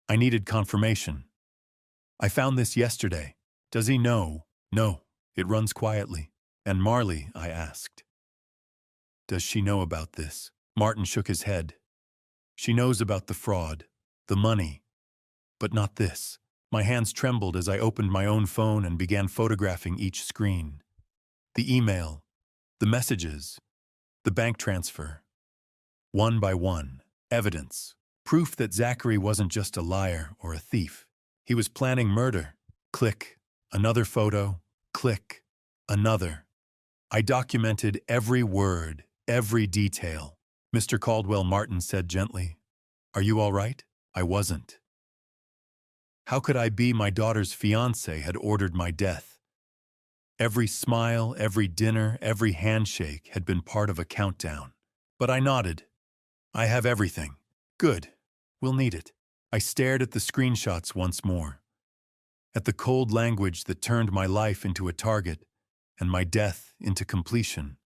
I needed confirmation. I found this yesterday. Does he know? No, it runs quietly. And Marley, I asked. Does she know about this? Martin shook his head. She knows about the fraud, the money, but not this. My hands trembled as I opened my own phone and began photographing each screen. The email, the messages, the bank transfer. One by one, evidence, proof that Zachary wasn't just a liar or a thief. He was planning murder. Click, another photo, click, another. I documented every word, every detail. Mr. Caldwell, Martin said gently. Are you all right? I wasn't. How could I be? My daughter's fiancé had ordered my death. Every smile, every dinner, every handshake had been part of a countdown. But I nodded. I have everything. Good. We'll need it. I stared at the screenshots once more. At the cold language that turned my life into a target and my death into completion.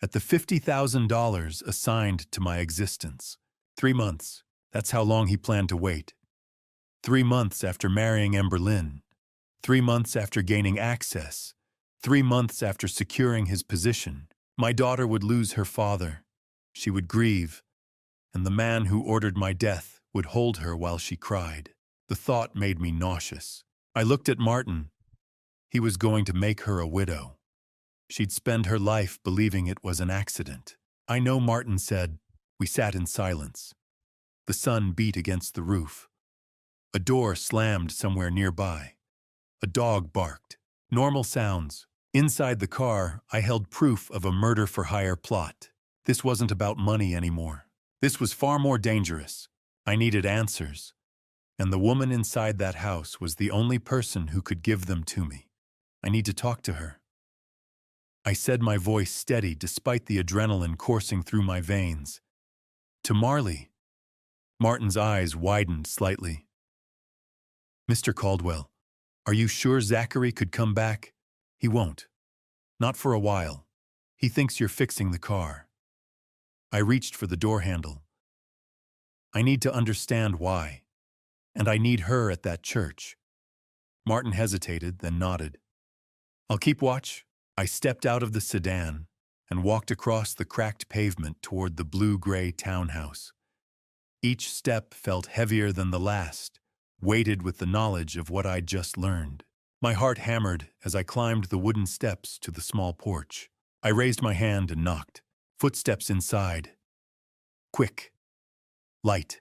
At the $50,000 assigned to my existence. 3 months. That's how long he planned to wait. 3 months after marrying Ember Lynn. 3 months after gaining access. 3 months after securing his position. My daughter would lose her father. She would grieve, and the man who ordered my death would hold her while she cried. The thought made me nauseous. I looked at Martin. He was going to make her a widow. She'd spend her life believing it was an accident. I know, Martin said. We sat in silence. The sun beat against the roof. A door slammed somewhere nearby. A dog barked. Normal sounds. Inside the car, I held proof of a murder-for-hire plot. This wasn't about money anymore. This was far more dangerous. I needed answers. And the woman inside that house was the only person who could give them to me. I need to talk to her. I said, my voice steady despite the adrenaline coursing through my veins. To Marley. Martin's eyes widened slightly. Mr. Caldwell, are you sure Zachary could come back? He won't. Not for a while. He thinks you're fixing the car. I reached for the door handle. I need to understand why. And I need her at that church. Martin hesitated, then nodded. I'll keep watch. I stepped out of the sedan and walked across the cracked pavement toward the blue-gray townhouse. Each step felt heavier than the last, weighted with the knowledge of what I'd just learned. My heart hammered as I climbed the wooden steps to the small porch. I raised my hand and knocked. Footsteps inside. Quick. Light.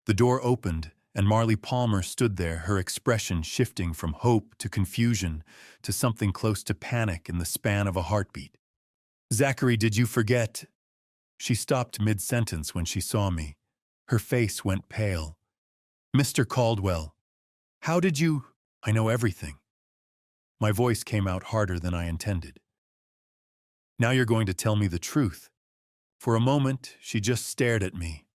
The door opened, and Marley Palmer stood there, her expression shifting from hope to confusion to something close to panic in the span of a heartbeat. "Zachary, did you forget?" She stopped mid-sentence when she saw me. Her face went pale. "Mr. Caldwell, how did you—" "I know everything." My voice came out harder than I intended. "Now you're going to tell me the truth." For a moment, she just stared at me.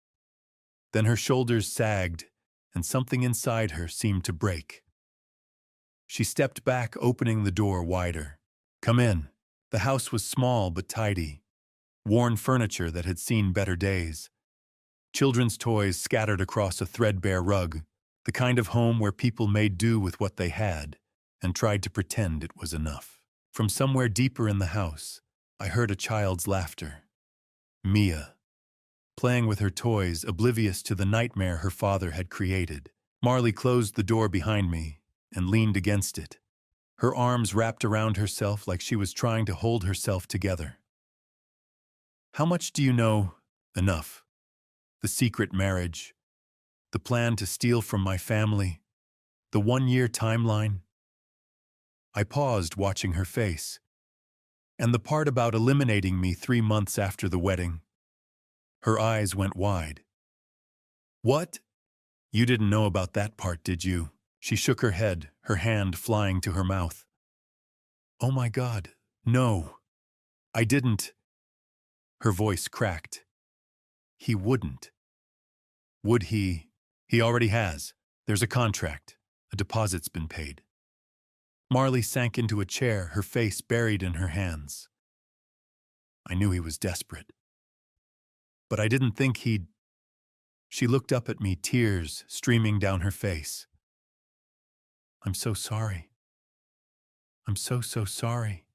Then her shoulders sagged, and something inside her seemed to break. She stepped back, opening the door wider. "Come in." The house was small but tidy. Worn furniture that had seen better days. Children's toys scattered across a threadbare rug, the kind of home where people made do with what they had and tried to pretend it was enough. From somewhere deeper in the house, I heard a child's laughter. Mia, playing with her toys, oblivious to the nightmare her father had created. Marley closed the door behind me and leaned against it, her arms wrapped around herself like she was trying to hold herself together. "How much do you know?" "Enough. The secret marriage, the plan to steal from my family, the 1-year timeline." I paused, watching her face. "And the part about eliminating me 3 months after the wedding." Her eyes went wide. "What? You didn't know about that part, did you?" She shook her head, her hand flying to her mouth. "Oh my God, no. I didn't." Her voice cracked. "He wouldn't." "Would he?" "He already has. There's a contract. A deposit's been paid." Marley sank into a chair, her face buried in her hands. I knew he was desperate. But I didn't think he'd... She looked up at me, tears streaming down her face. "I'm so sorry. I'm so sorry."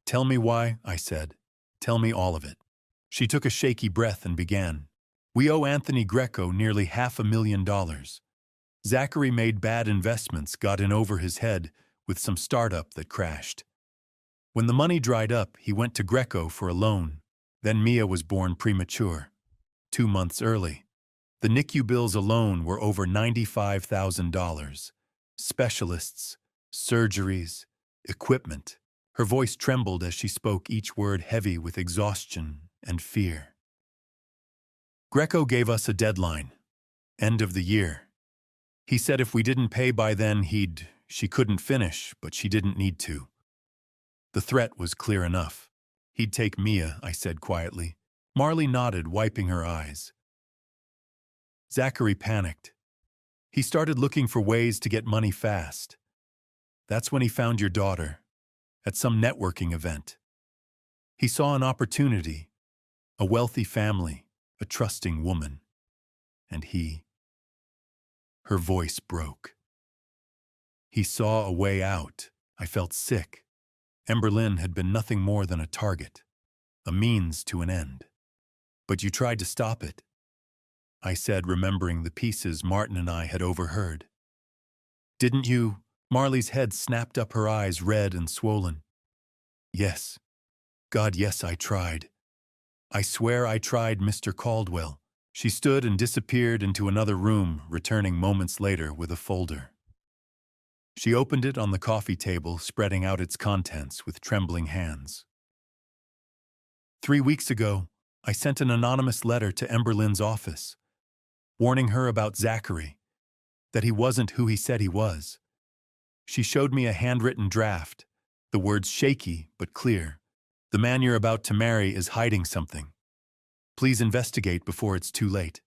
"Tell me why," I said. "Tell me all of it." She took a shaky breath and began. "We owe Anthony Greco nearly $500,000. Zachary made bad investments, got in over his head with some startup that crashed. When the money dried up, he went to Greco for a loan. Then Mia was born premature, 2 months early. The NICU bills alone were over $95,000. Specialists, surgeries, equipment." Her voice trembled as she spoke, each word heavy with exhaustion and fear. "Greco gave us a deadline, end of the year. He said if we didn't pay by then, she couldn't finish, but she didn't need to. The threat was clear enough. He'd take Mia," I said quietly. Marley nodded, wiping her eyes. "Zachary panicked. He started looking for ways to get money fast. That's when he found your daughter, at some networking event. He saw an opportunity, a wealthy family, a trusting woman. And he..." Her voice broke. "He saw a way out." I felt sick. Emberlyn had been nothing more than a target, a means to an end. "But you tried to stop it," I said, remembering the pieces Martin and I had overheard. "Didn't you?" Marley's head snapped up, her eyes red and swollen. "Yes. God, yes, I tried. I swear I tried, Mr. Caldwell." She stood and disappeared into another room, returning moments later with a folder. She opened it on the coffee table, spreading out its contents with trembling hands. 3 weeks ago, I sent an anonymous letter to Emberlyn's office, warning her about Zachary, that he wasn't who he said he was. She showed me a handwritten draft, the words shaky but clear. "The man you're about to marry is hiding something. Please investigate before it's too late."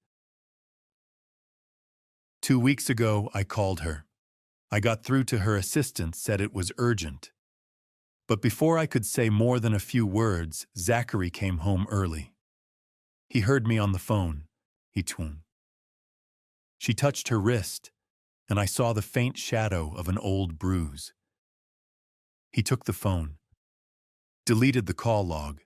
2 weeks ago, I called her. I got through to her assistant, said it was urgent. But before I could say more than a few words, Zachary came home early. He heard me on the phone. He twung. She touched her wrist, and I saw the faint shadow of an old bruise. He took the phone, deleted the call log,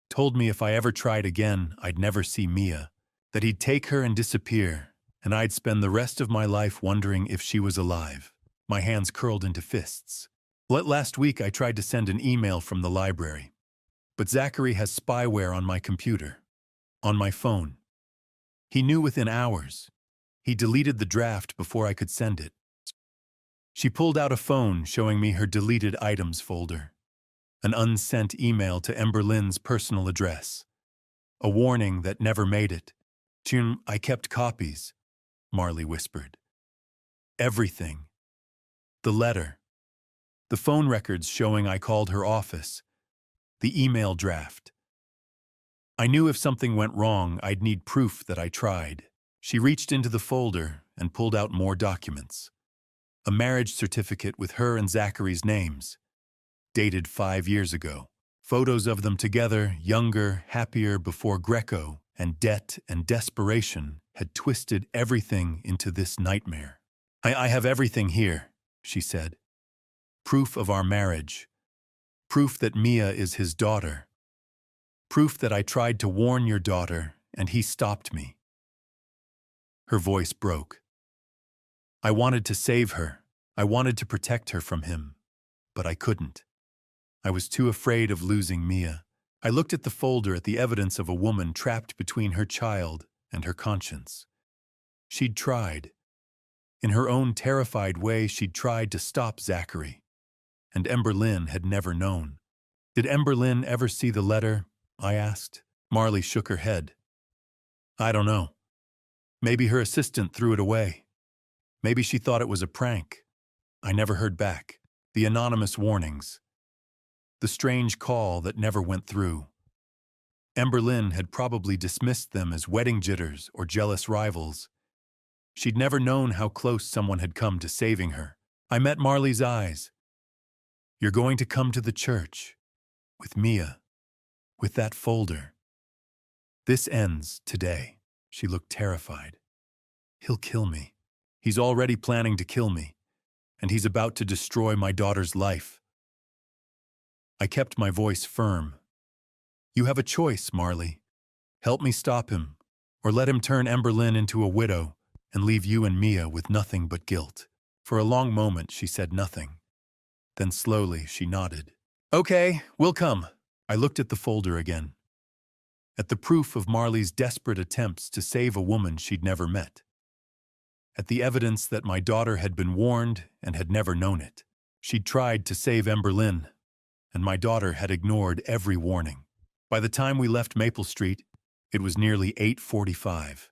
told me if I ever tried again, I'd never see Mia, that he'd take her and disappear, and I'd spend the rest of my life wondering if she was alive. My hands curled into fists. Last week I tried to send an email from the library, but Zachary has spyware on my computer, on my phone. He knew within hours. He deleted the draft before I could send it. She pulled out a phone showing me her deleted items folder, an unsent email to Emberlyn's personal address, a warning that never made it. "June, I kept copies," Marley whispered. "Everything. The letter. The phone records showing I called her office. The email draft. I knew if something went wrong, I'd need proof that I tried." She reached into the folder and pulled out more documents. A marriage certificate with her and Zachary's names, dated 5 years ago. Photos of them together, younger, happier before Greco, and debt and desperation had twisted everything into this nightmare. I have everything here," she said. "Proof of our marriage. Proof that Mia is his daughter. Proof that I tried to warn your daughter and he stopped me." Her voice broke. "I wanted to save her. I wanted to protect her from him. But I couldn't. I was too afraid of losing Mia." I looked at the folder at the evidence of a woman trapped between her child and her conscience. She'd tried. In her own terrified way, she'd tried to stop Zachary. And Emberlyn had never known. "Did Emberlyn ever see the letter?" I asked. Marley shook her head. "I don't know. Maybe her assistant threw it away. Maybe she thought it was a prank. I never heard back. The anonymous warnings. The strange call that never went through. Emberlyn had probably dismissed them as wedding jitters or jealous rivals. She'd never known how close someone had come to saving her. I met Marley's eyes. "You're going to come to the church. With Mia. With that folder. This ends today." She looked terrified. "He'll kill me. He's already planning to kill me. And he's about to destroy my daughter's life." I kept my voice firm. "You have a choice, Marley. Help me stop him, or let him turn Emberlyn into a widow and leave you and Mia with nothing but guilt." For a long moment she said nothing. Then slowly she nodded. "Okay, we'll come." I looked at the folder again. At the proof of Marley's desperate attempts to save a woman she'd never met. At the evidence that my daughter had been warned and had never known it. She'd tried to save Emberlyn, and my daughter had ignored every warning. By the time we left Maple Street, it was nearly 8:45.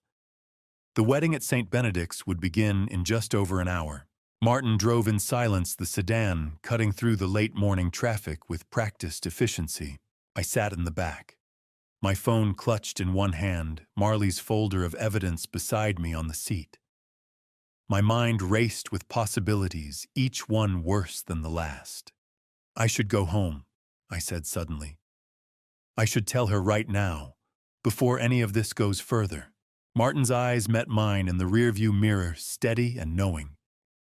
The wedding at St. Benedict's would begin in just over an hour. Martin drove in silence the sedan, cutting through the late morning traffic with practiced efficiency. I sat in the back. My phone clutched in one hand, Marley's folder of evidence beside me on the seat. My mind raced with possibilities, each one worse than the last. "I should go home," I said suddenly. "I should tell her right now, before any of this goes further." Martin's eyes met mine in the rearview mirror, steady and knowing.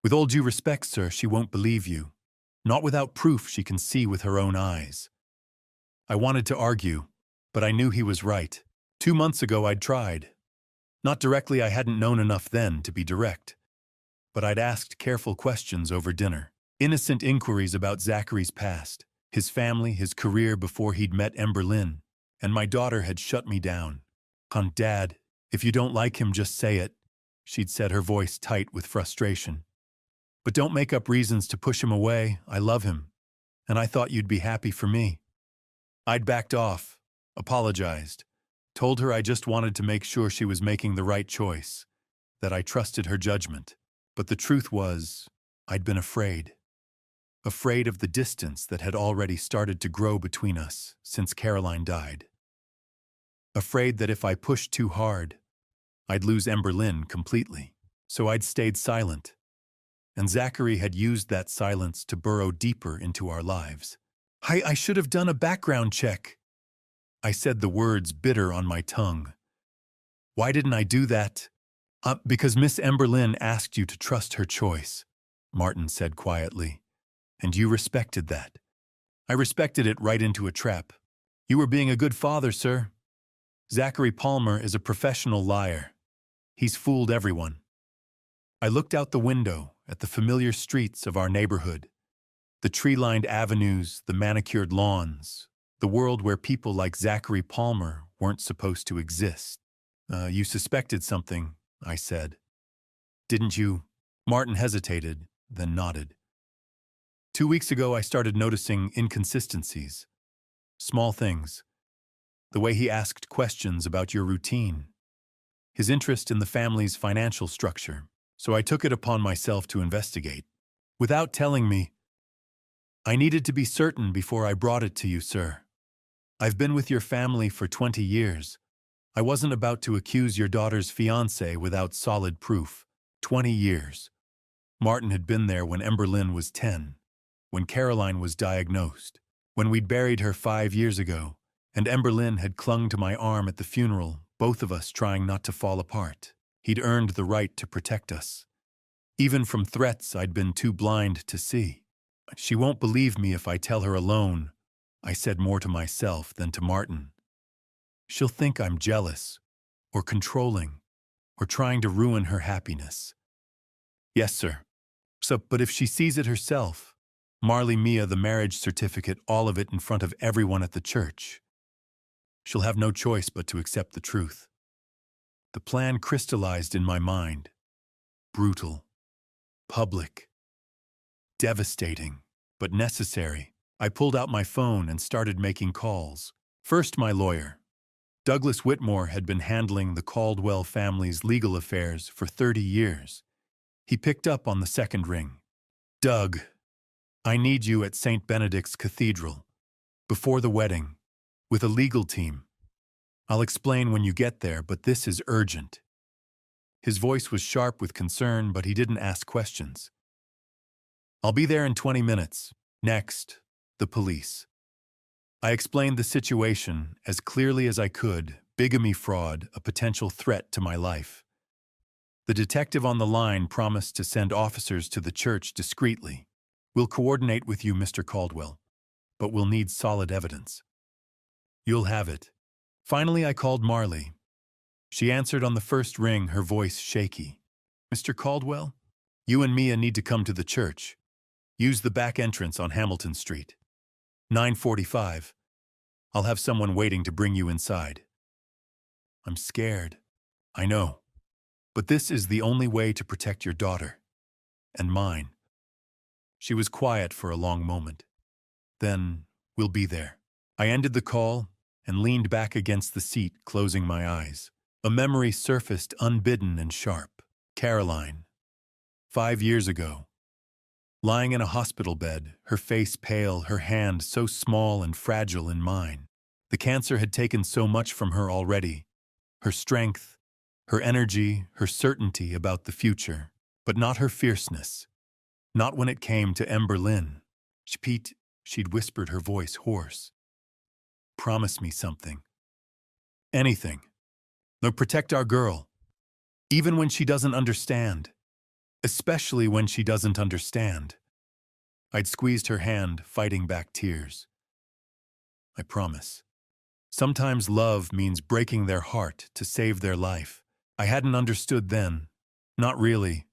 "With all due respect, sir, she won't believe you. Not without proof she can see with her own eyes." I wanted to argue, but I knew he was right. 2 months ago I'd tried. Not directly, I hadn't known enough then to be direct. But I'd asked careful questions over dinner. Innocent inquiries about Zachary's past, his family, his career before he'd met Emberlyn, and my daughter had shut me down. "Dad, if you don't like him, just say it," she'd said, her voice tight with frustration. "But don't make up reasons to push him away. I love him, and I thought you'd be happy for me." I'd backed off, apologized, told her I just wanted to make sure she was making the right choice, that I trusted her judgment. But the truth was, I'd been afraid. Afraid of the distance that had already started to grow between us since Caroline died. Afraid that if I pushed too hard, I'd lose Emberlyn completely. So I'd stayed silent. And Zachary had used that silence to burrow deeper into our lives. I should have done a background check." I said, the words bitter on my tongue. "Why didn't I do that?" Because Miss Emberlyn asked you to trust her choice," Martin said quietly. "And you respected that." "I respected it right into a trap. You were being a good father, sir." Zachary Palmer is a professional liar. He's fooled everyone. I looked out the window at the familiar streets of our neighborhood, the tree-lined avenues, the manicured lawns, the world where people like Zachary Palmer weren't supposed to exist. You suspected something, I said. Didn't you? Martin hesitated, then nodded. 2 weeks ago, I started noticing inconsistencies. Small things. The way he asked questions about your routine. His interest in the family's financial structure. So I took it upon myself to investigate. Without telling me, I needed to be certain before I brought it to you, sir. I've been with your family for 20 years. I wasn't about to accuse your daughter's fiancé without solid proof. 20 years. Martin had been there when Emberlyn was 10, when Caroline was diagnosed, when we'd buried her 5 years ago, and Emberlyn had clung to my arm at the funeral, both of us trying not to fall apart. He'd earned the right to protect us, even from threats I'd been too blind to see. She won't believe me if I tell her alone, I said more to myself than to Martin. She'll think I'm jealous, or controlling, or trying to ruin her happiness. Yes, sir. But if she sees it herself, Marley Mia, the marriage certificate, all of it in front of everyone at the church, she'll have no choice but to accept the truth. The plan crystallized in my mind. Brutal, public, devastating, but necessary. I pulled out my phone and started making calls. First, my lawyer. Douglas Whitmore had been handling the Caldwell family's legal affairs for 30 years. He picked up on the second ring. Doug, I need you at St. Benedict's Cathedral, before the wedding, with a legal team. I'll explain when you get there, but this is urgent. His voice was sharp with concern, but he didn't ask questions. I'll be there in 20 minutes. Next, the police. I explained the situation as clearly as I could, bigamy fraud, a potential threat to my life. The detective on the line promised to send officers to the church discreetly. We'll coordinate with you, Mr. Caldwell, but we'll need solid evidence. You'll have it. Finally, I called Marley. She answered on the first ring, her voice shaky. Mr. Caldwell, you and Mia need to come to the church. Use the back entrance on Hamilton Street. 9:45. I'll have someone waiting to bring you inside. I'm scared. I know. But this is the only way to protect your daughter. And mine. She was quiet for a long moment. Then, we'll be there. I ended the call and leaned back against the seat, closing my eyes. A memory surfaced unbidden and sharp. Caroline. 5 years ago. Lying in a hospital bed, her face pale, her hand so small and fragile in mine. The cancer had taken so much from her already. Her strength, her energy, her certainty about the future. But not her fierceness. Not when it came to Emberlyn. Pete, she'd whispered, her voice hoarse. Promise me something. Anything. They'll protect our girl. Even when she doesn't understand. Especially when she doesn't understand. I'd squeezed her hand, fighting back tears. I promise. Sometimes love means breaking their heart to save their life. I hadn't understood then. Not really.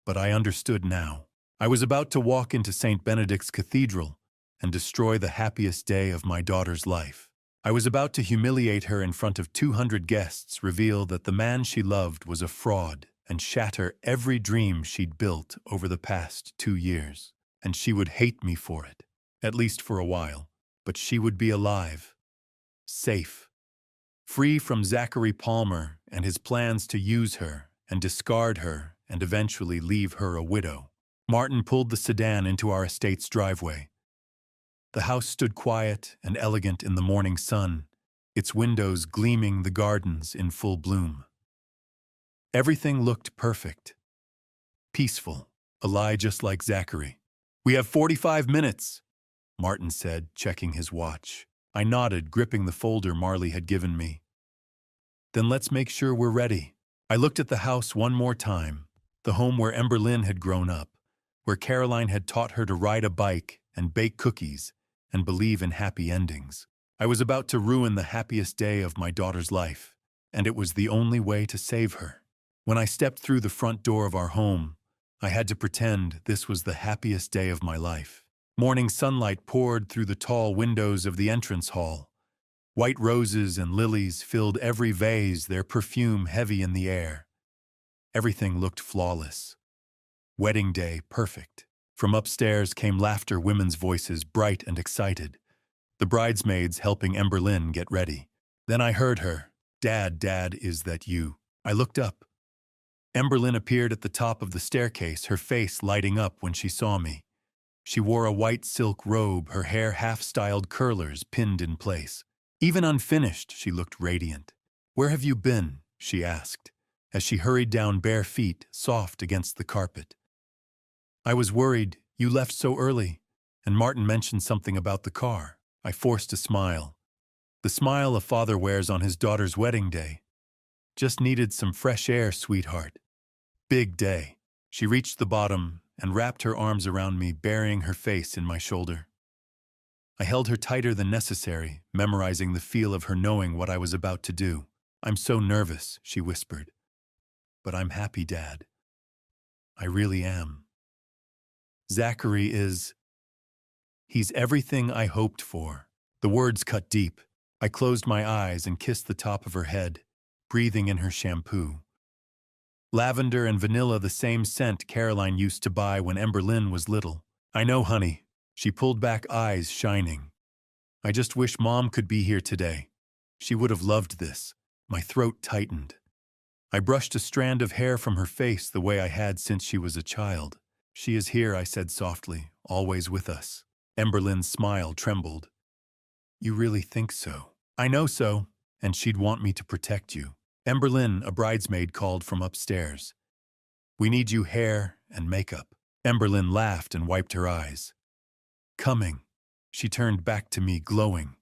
But I understood now. I was about to walk into St. Benedict's Cathedral and destroy the happiest day of my daughter's life. I was about to humiliate her in front of 200 guests, reveal that the man she loved was a fraud, and shatter every dream she'd built over the past 2 years. And she would hate me for it, at least for a while. But she would be alive, safe, free from Zachary Palmer and his plans to use her and discard her and eventually leave her a widow. Martin pulled the sedan into our estate's driveway. The house stood quiet and elegant in the morning sun, its windows gleaming, the gardens in full bloom. Everything looked perfect, peaceful, a lie just like Zachary. We have 45 minutes, Martin said, checking his watch. I nodded, gripping the folder Marley had given me. Then let's make sure we're ready. I looked at the house one more time, the home where Emberlyn had grown up, where Caroline had taught her to ride a bike and bake cookies and believe in happy endings. I was about to ruin the happiest day of my daughter's life, and it was the only way to save her. When I stepped through the front door of our home, I had to pretend this was the happiest day of my life. Morning sunlight poured through the tall windows of the entrance hall. White roses and lilies filled every vase, their perfume heavy in the air. Everything looked flawless. Wedding day perfect. From upstairs came laughter, women's voices bright and excited. The bridesmaids helping Emberlyn get ready. Then I heard her, "Dad, Dad, is that you?" I looked up. Emberlyn appeared at the top of the staircase, her face lighting up when she saw me. She wore a white silk robe, her hair half-styled curlers pinned in place. Even unfinished, she looked radiant. "Where have you been?" she asked, as she hurried down bare feet, soft against the carpet. "I was worried. You left so early, and Martin mentioned something about the car." I forced a smile. The smile a father wears on his daughter's wedding day. "Just needed some fresh air, sweetheart." Big day. She reached the bottom and wrapped her arms around me, burying her face in my shoulder. I held her tighter than necessary, memorizing the feel of her knowing what I was about to do. "I'm so nervous," she whispered. "But I'm happy, Dad. I really am. Zachary is... he's everything I hoped for." The words cut deep. I closed my eyes and kissed the top of her head, breathing in her shampoo. Lavender and vanilla, the same scent Caroline used to buy when Emberlyn was little. "I know, honey." She pulled back, eyes shining. "I just wish Mom could be here today. She would have loved this." My throat tightened. I brushed a strand of hair from her face the way I had since she was a child. "She is here," I said softly, "always with us." Emberlyn's smile trembled. "You really think so?" "I know so, and she'd want me to protect you." Emberlyn, a bridesmaid, called from upstairs. "We need you hair and makeup." Emberlyn laughed and wiped her eyes. "Coming." She turned back to me, glowing.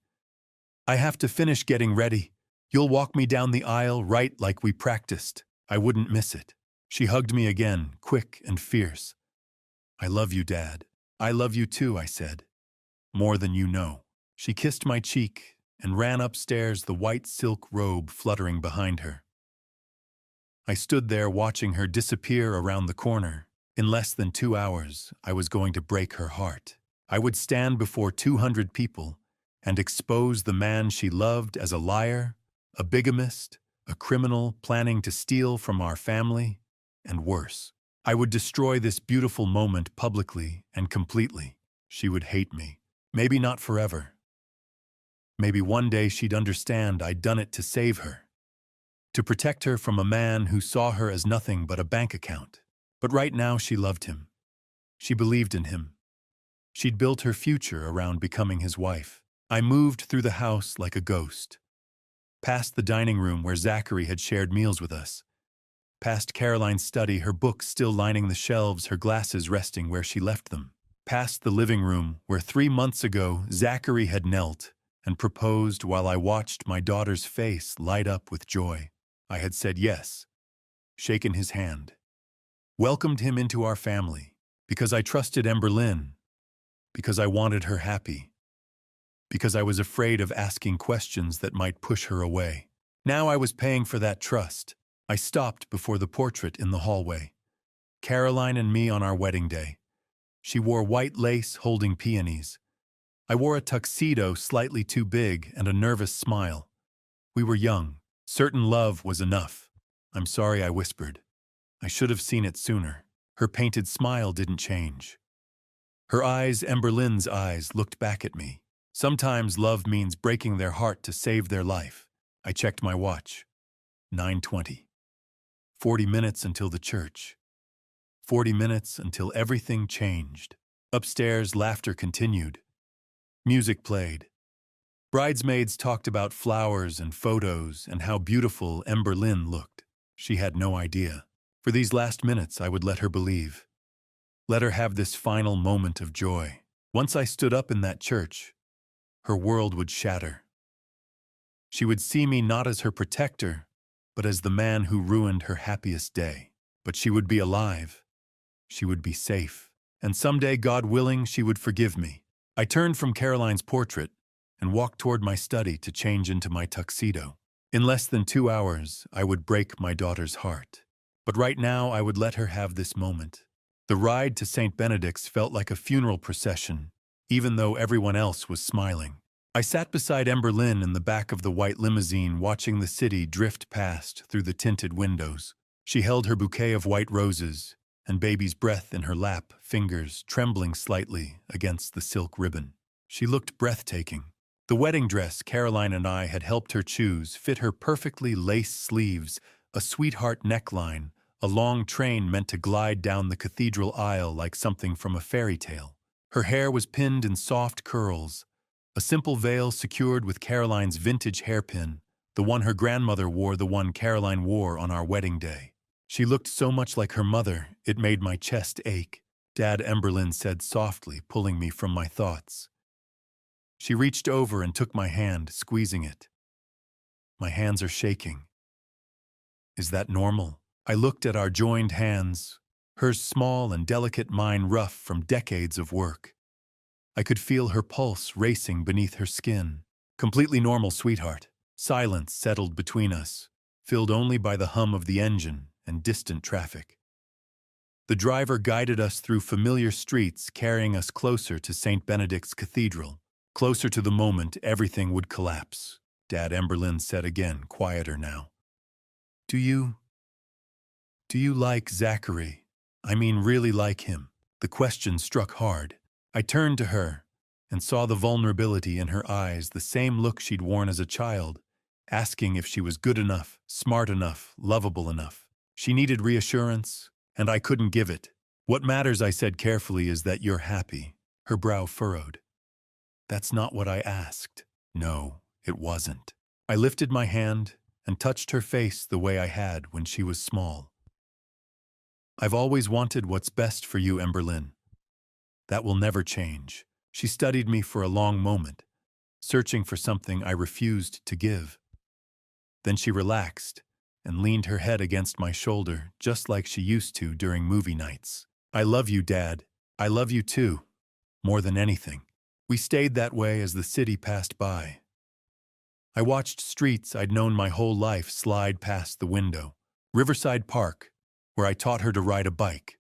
"I have to finish getting ready. You'll walk me down the aisle right like we practiced. I wouldn't miss it." She hugged me again, quick and fierce. "I love you, Dad." "I love you too," I said. "More than you know." She kissed my cheek and ran upstairs, the white silk robe fluttering behind her. I stood there watching her disappear around the corner. In less than 2 hours, I was going to break her heart. I would stand before 200 people and expose the man she loved as a liar, a bigamist, a criminal planning to steal from our family, and worse. I would destroy this beautiful moment publicly and completely. She would hate me. Maybe not forever. Maybe one day she'd understand I'd done it to save her, to protect her from a man who saw her as nothing but a bank account. But right now she loved him. She believed in him. She'd built her future around becoming his wife. I moved through the house like a ghost. Past the dining room where Zachary had shared meals with us. Past Caroline's study, her books still lining the shelves, her glasses resting where she left them. Past the living room where 3 months ago Zachary had knelt and proposed while I watched my daughter's face light up with joy. I had said yes, shaken his hand, welcomed him into our family, because I trusted Emberlyn, because I wanted her happy, because I was afraid of asking questions that might push her away. Now I was paying for that trust. I stopped before the portrait in the hallway. Caroline and me on our wedding day. She wore white lace holding peonies. I wore a tuxedo slightly too big and a nervous smile. We were young. Certain love was enough. "I'm sorry," I whispered. "I should have seen it sooner." Her painted smile didn't change. Her eyes, Emberlyn's eyes, looked back at me. Sometimes love means breaking their heart to save their life. I checked my watch. 9:20. 40 minutes until the church. 40 minutes until everything changed. Upstairs, laughter continued. Music played. Bridesmaids talked about flowers and photos and how beautiful Emberlyn looked. She had no idea. For these last minutes, I would let her believe. Let her have this final moment of joy. Once I stood up in that church, her world would shatter. She would see me not as her protector, but as the man who ruined her happiest day. But she would be alive. She would be safe. And someday, God willing, she would forgive me. I turned from Caroline's portrait, and walked toward my study to change into my tuxedo. In less than 2 hours, I would break my daughter's heart. But right now, I would let her have this moment. The ride to St. Benedict's felt like a funeral procession, even though everyone else was smiling. I sat beside Emberlyn in the back of the white limousine, watching the city drift past through the tinted windows. She held her bouquet of white roses and baby's breath in her lap, fingers trembling slightly against the silk ribbon. She looked breathtaking. The wedding dress Caroline and I had helped her choose fit her perfectly, lace sleeves, a sweetheart neckline, a long train meant to glide down the cathedral aisle like something from a fairy tale. Her hair was pinned in soft curls, a simple veil secured with Caroline's vintage hairpin, the one her grandmother wore, the one Caroline wore on our wedding day. She looked so much like her mother, it made my chest ache. Dad, Emberlyn said softly, pulling me from my thoughts. She reached over and took my hand, squeezing it. My hands are shaking. Is that normal? I looked at our joined hands, hers small and delicate, mine rough from decades of work. I could feel her pulse racing beneath her skin. Completely normal, sweetheart. Silence settled between us, filled only by the hum of the engine and distant traffic. The driver guided us through familiar streets, carrying us closer to St. Benedict's Cathedral, closer to the moment everything would collapse. Dad, Emberlyn said again, quieter now. Do you like Zachary? I mean, really like him? The question struck hard. I turned to her and saw the vulnerability in her eyes, the same look she'd worn as a child, asking if she was good enough, smart enough, lovable enough. She needed reassurance, and I couldn't give it. What matters, I said carefully, is that you're happy. Her brow furrowed. That's not what I asked. No, it wasn't. I lifted my hand and touched her face the way I had when she was small. I've always wanted what's best for you, Emberlyn. That will never change. She studied me for a long moment, searching for something I refused to give. Then she relaxed and leaned her head against my shoulder, just like she used to during movie nights. I love you, Dad. I love you too, more than anything. We stayed that way as the city passed by. I watched streets I'd known my whole life slide past the window. Riverside Park, where I taught her to ride a bike.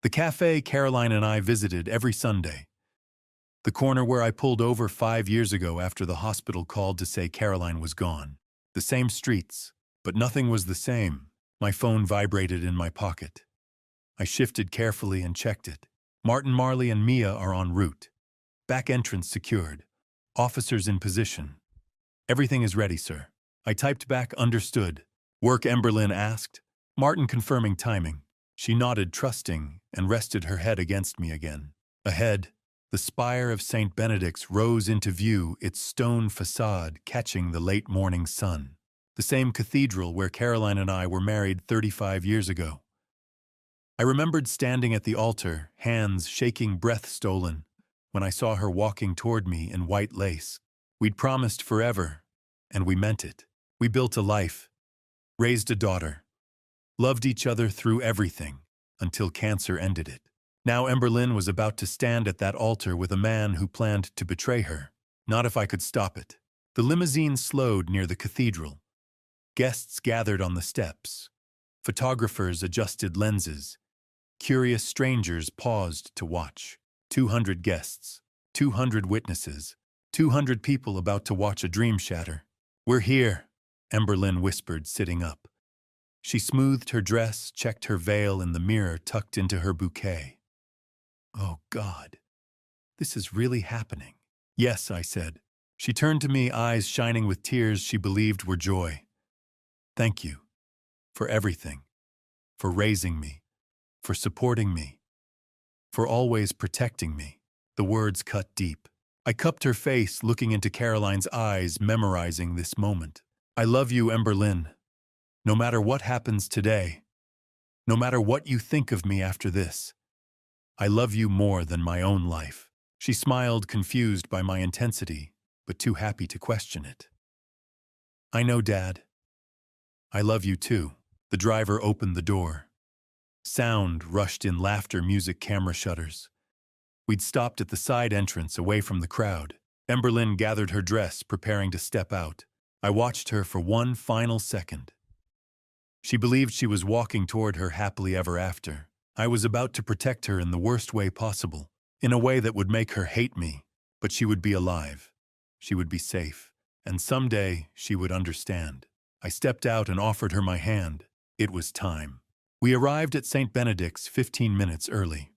The cafe Caroline and I visited every Sunday. The corner where I pulled over 5 years ago after the hospital called to say Caroline was gone. The same streets, but nothing was the same. My phone vibrated in my pocket. I shifted carefully and checked it. Martin, Marley, and Mia are en route. Back entrance secured. Officers in position. Everything is ready, sir. I typed back, understood. Work, Emberlyn asked. Martin confirming timing. She nodded, trusting, and rested her head against me again. Ahead, the spire of St. Benedict's rose into view, its stone facade catching the late morning sun. The same cathedral where Caroline and I were married 35 years ago. I remembered standing at the altar, hands shaking, breath stolen, when I saw her walking toward me in white lace. We'd promised forever, and we meant it. We built a life, raised a daughter, loved each other through everything, until cancer ended it. Now Emberlyn was about to stand at that altar with a man who planned to betray her. Not if I could stop it. The limousine slowed near the cathedral. Guests gathered on the steps. Photographers adjusted lenses. Curious strangers paused to watch. 200 guests, 200 witnesses, 200 people about to watch a dream shatter. We're here, Emberlyn whispered, sitting up. She smoothed her dress, checked her veil in the mirror tucked into her bouquet. Oh, God, this is really happening. Yes, I said. She turned to me, eyes shining with tears she believed were joy. Thank you for everything, for raising me, for supporting me, for always protecting me. The words cut deep. I cupped her face, looking into Caroline's eyes, memorizing this moment. I love you, Emberlyn. No matter what happens today, no matter what you think of me after this, I love you more than my own life. She smiled, confused by my intensity, but too happy to question it. I know, Dad. I love you too. The driver opened the door. Sound rushed in, laughter, music, camera shutters. We'd stopped at the side entrance away from the crowd. Emberlyn gathered her dress, preparing to step out. I watched her for one final second. She believed she was walking toward her happily ever after. I was about to protect her in the worst way possible, in a way that would make her hate me, but she would be alive. She would be safe, and someday she would understand. I stepped out and offered her my hand. It was time. We arrived at St. Benedict's 15 minutes early.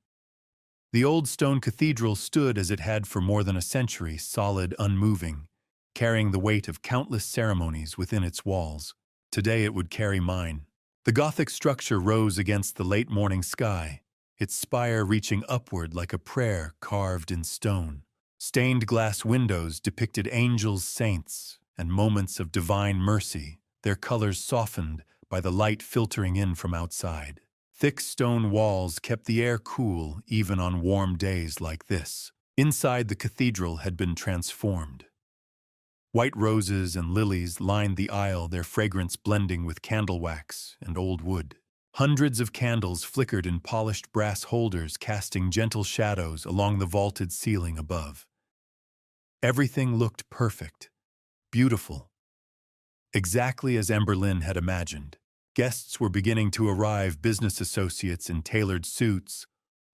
The old stone cathedral stood as it had for more than a century, solid, unmoving, carrying the weight of countless ceremonies within its walls. Today it would carry mine. The Gothic structure rose against the late morning sky, its spire reaching upward like a prayer carved in stone. Stained glass windows depicted angels, saints, and moments of divine mercy, their colors softened by the light filtering in from outside. Thick stone walls kept the air cool even on warm days like this. Inside, the cathedral had been transformed. White roses and lilies lined the aisle, their fragrance blending with candle wax and old wood. Hundreds of candles flickered in polished brass holders, casting gentle shadows along the vaulted ceiling above. Everything looked perfect, beautiful, exactly as Emberlyn had imagined. Guests were beginning to arrive, business associates in tailored suits,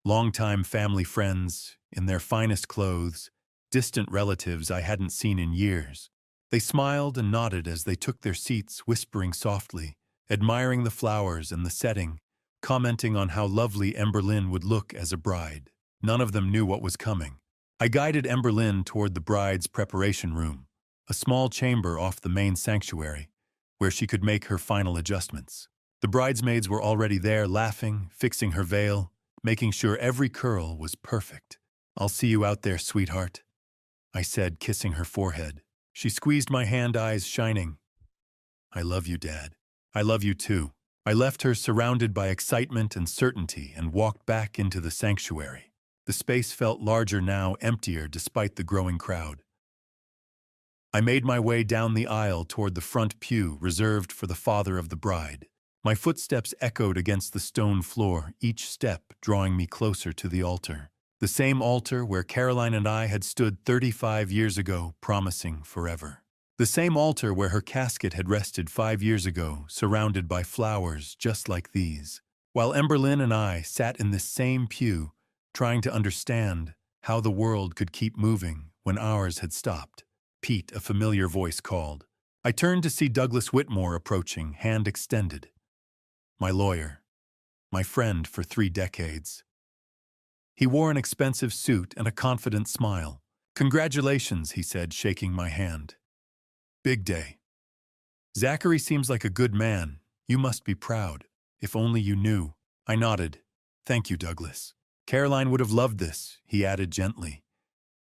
longtime family friends in their finest clothes, distant relatives I hadn't seen in years. They smiled and nodded as they took their seats, whispering softly, admiring the flowers and the setting, commenting on how lovely Emberlyn would look as a bride. None of them knew what was coming. I guided Emberlyn toward the bride's preparation room, a small chamber off the main sanctuary, where she could make her final adjustments. The bridesmaids were already there, laughing, fixing her veil, making sure every curl was perfect. "I'll see you out there, sweetheart," I said, kissing her forehead. She squeezed my hand, eyes shining. "I love you, Dad. I love you too." I left her surrounded by excitement and certainty and walked back into the sanctuary. The space felt larger now, emptier despite the growing crowd. I made my way down the aisle toward the front pew reserved for the father of the bride. My footsteps echoed against the stone floor, each step drawing me closer to the altar. The same altar where Caroline and I had stood 35 years ago, promising forever. The same altar where her casket had rested 5 years ago, surrounded by flowers just like these. While Emberlyn and I sat in this same pew, trying to understand how the world could keep moving when ours had stopped. "Pete," a familiar voice called. I turned to see Douglas Whitmore approaching, hand extended. My lawyer. My friend for 3 decades. He wore an expensive suit and a confident smile. "Congratulations," he said, shaking my hand. "Big day. Zachary seems like a good man. You must be proud. If only you knew." I nodded. "Thank you, Douglas. Caroline would have loved this," he added gently.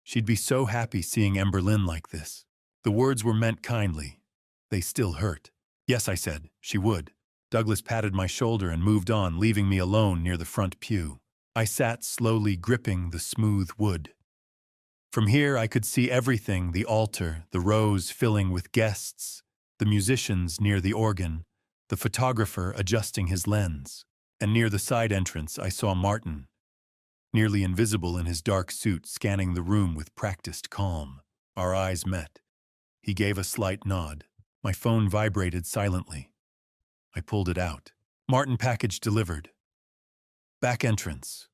"She'd be so happy seeing Emberlyn like this." The words were meant kindly. They still hurt. "Yes," I said, "she would." Douglas patted my shoulder and moved on, leaving me alone near the front pew. I sat slowly, gripping the smooth wood. From here I could see everything: the altar, the rows filling with guests, the musicians near the organ, the photographer adjusting his lens. And near the side entrance I saw Martin, nearly invisible in his dark suit, scanning the room with practiced calm. Our eyes met. He gave a slight nod. My phone vibrated silently. I pulled it out. "Martin, package delivered." Back entrance.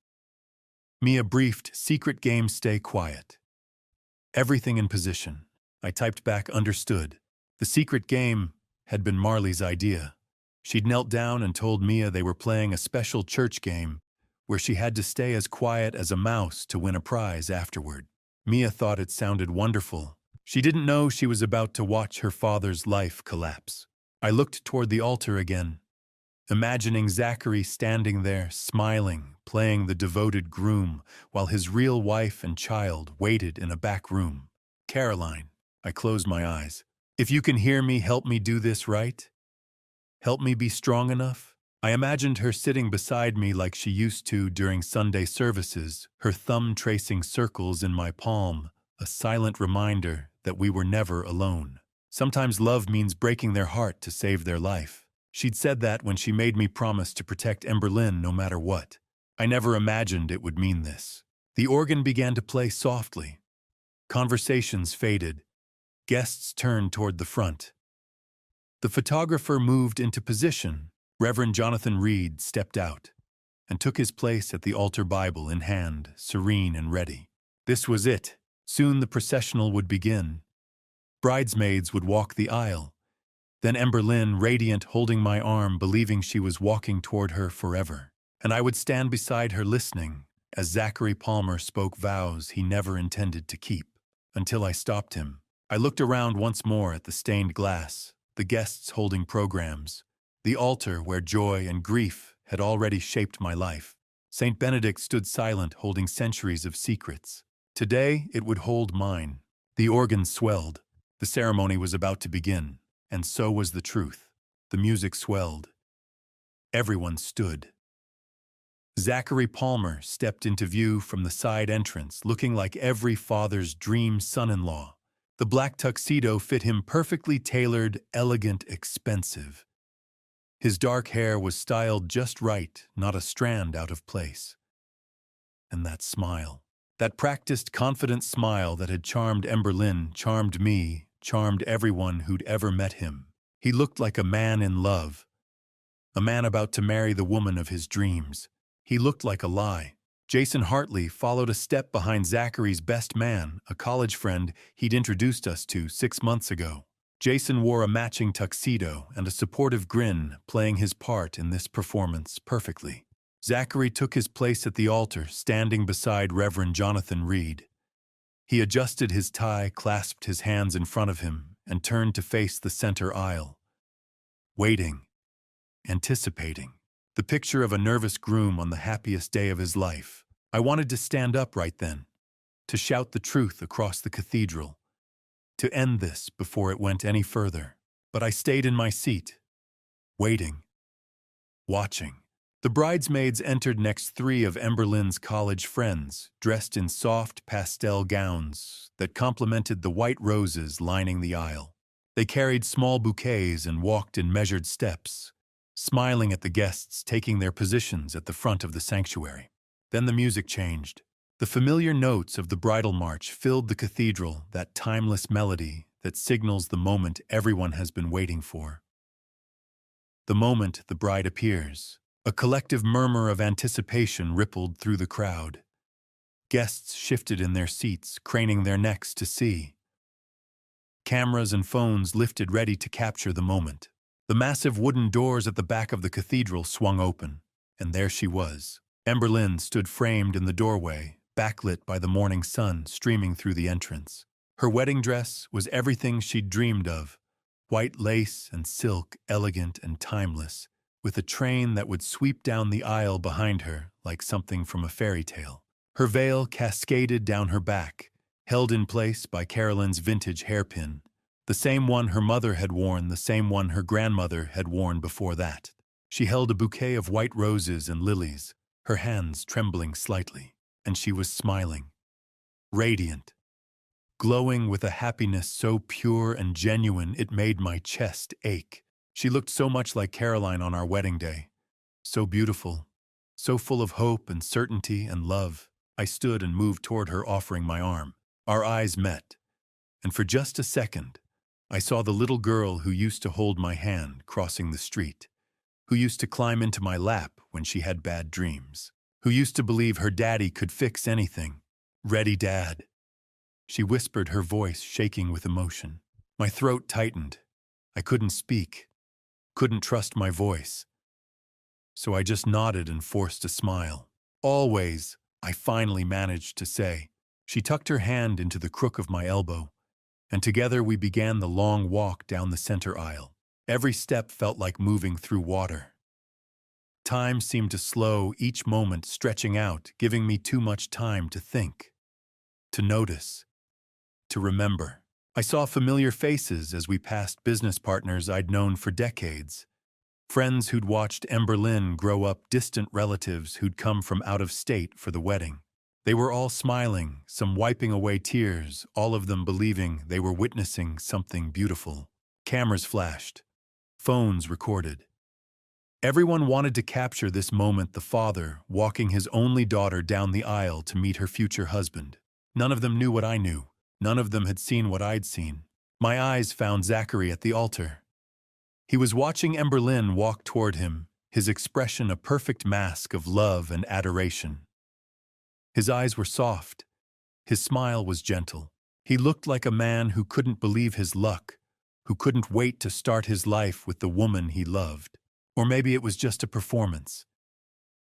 Mia briefed, "Secret game, stay quiet." "Everything in position." I typed back, "Understood." The secret game had been Marley's idea. She'd knelt down and told Mia they were playing a special church game where she had to stay as quiet as a mouse to win a prize afterward. Mia thought it sounded wonderful. She didn't know she was about to watch her father's life collapse. I looked toward the altar again, imagining Zachary standing there, smiling, playing the devoted groom, while his real wife and child waited in a back room. "Caroline," I closed my eyes. "If you can hear me, help me do this right. Help me be strong enough." I imagined her sitting beside me like she used to during Sunday services, her thumb tracing circles in my palm, a silent reminder that we were never alone. Sometimes love means breaking their heart to save their life. She'd said that when she made me promise to protect Emberlyn no matter what. I never imagined it would mean this. The organ began to play softly. Conversations faded. Guests turned toward the front. The photographer moved into position. Reverend Jonathan Reed stepped out and took his place at the altar, Bible in hand, serene and ready. This was it. Soon the processional would begin. Bridesmaids would walk the aisle. Then Emberlyn, radiant, holding my arm, believing she was walking toward her forever. And I would stand beside her listening as Zachary Palmer spoke vows he never intended to keep. Until I stopped him. I looked around once more at the stained glass, the guests holding programs, the altar where joy and grief had already shaped my life. Saint Benedict stood silent, holding centuries of secrets. Today it would hold mine. The organ swelled. The ceremony was about to begin, and so was the truth. The music swelled. Everyone stood. Zachary Palmer stepped into view from the side entrance, looking like every father's dream son-in-law. The black tuxedo fit him perfectly, tailored, elegant, expensive. His dark hair was styled just right, not a strand out of place. And that smile, that practiced, confident smile that had charmed Emberlyn, charmed me, charmed everyone who'd ever met him. He looked like a man in love, a man about to marry the woman of his dreams. He looked like a lie. Jason Hartley followed a step behind Zachary's best man, a college friend he'd introduced us to 6 months ago. Jason wore a matching tuxedo and a supportive grin, playing his part in this performance perfectly. Zachary took his place at the altar, standing beside Reverend Jonathan Reed. He adjusted his tie, clasped his hands in front of him, and turned to face the center aisle. Waiting, anticipating. The picture of a nervous groom on the happiest day of his life. I wanted to stand up right then, to shout the truth across the cathedral, to end this before it went any further. But I stayed in my seat, waiting, watching. The bridesmaids entered next, 3 of Emberlyn's college friends, dressed in soft pastel gowns that complemented the white roses lining the aisle. They carried small bouquets and walked in measured steps, smiling at the guests taking their positions at the front of the sanctuary. Then the music changed. The familiar notes of the bridal march filled the cathedral, that timeless melody that signals the moment everyone has been waiting for. The moment the bride appears, a collective murmur of anticipation rippled through the crowd. Guests shifted in their seats, craning their necks to see. Cameras and phones lifted, ready to capture the moment. The massive wooden doors at the back of the cathedral swung open, and there she was. Emberlyn stood framed in the doorway, backlit by the morning sun streaming through the entrance. Her wedding dress was everything she'd dreamed of, white lace and silk, elegant and timeless, with a train that would sweep down the aisle behind her like something from a fairy tale. Her veil cascaded down her back, held in place by Carolyn's vintage hairpin, the same one her mother had worn, the same one her grandmother had worn before that. She held a bouquet of white roses and lilies, her hands trembling slightly, and she was smiling, radiant, glowing with a happiness so pure and genuine it made my chest ache. She looked so much like Caroline on our wedding day, so beautiful, so full of hope and certainty and love. I stood and moved toward her, offering my arm. Our eyes met, and for just a second, I saw the little girl who used to hold my hand crossing the street, who used to climb into my lap when she had bad dreams, who used to believe her daddy could fix anything. Ready, Dad. She whispered, her voice shaking with emotion. My throat tightened. I couldn't speak, couldn't trust my voice. So I just nodded and forced a smile. Always, I finally managed to say. She tucked her hand into the crook of my elbow, and together we began the long walk down the center aisle. Every step felt like moving through water. Time seemed to slow, each moment stretching out, giving me too much time to think, to notice, to remember. I saw familiar faces as we passed, business partners I'd known for decades, friends who'd watched Emberlyn grow up, distant relatives who'd come from out of state for the wedding. They were all smiling, some wiping away tears, all of them believing they were witnessing something beautiful. Cameras flashed. Phones recorded. Everyone wanted to capture this moment, the father walking his only daughter down the aisle to meet her future husband. None of them knew what I knew. None of them had seen what I'd seen. My eyes found Zachary at the altar. He was watching Emberlyn walk toward him, his expression a perfect mask of love and adoration. His eyes were soft. His smile was gentle. He looked like a man who couldn't believe his luck, who couldn't wait to start his life with the woman he loved. Or maybe it was just a performance.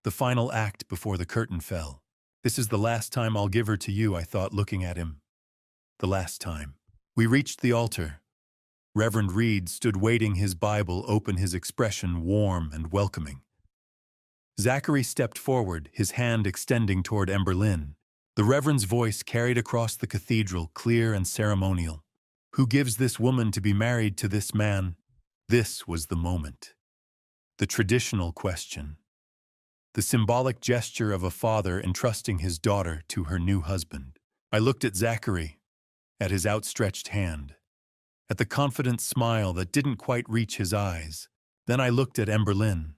The final act before the curtain fell. This is the last time I'll give her to you, I thought, looking at him. The last time. We reached the altar. Reverend Reed stood waiting, his Bible open, his expression warm and welcoming. Zachary stepped forward, his hand extending toward Emberlyn. The Reverend's voice carried across the cathedral, clear and ceremonial. Who gives this woman to be married to this man? This was the moment. The traditional question. The symbolic gesture of a father entrusting his daughter to her new husband. I looked at Zachary, at his outstretched hand, at the confident smile that didn't quite reach his eyes. Then I looked at Emberlyn,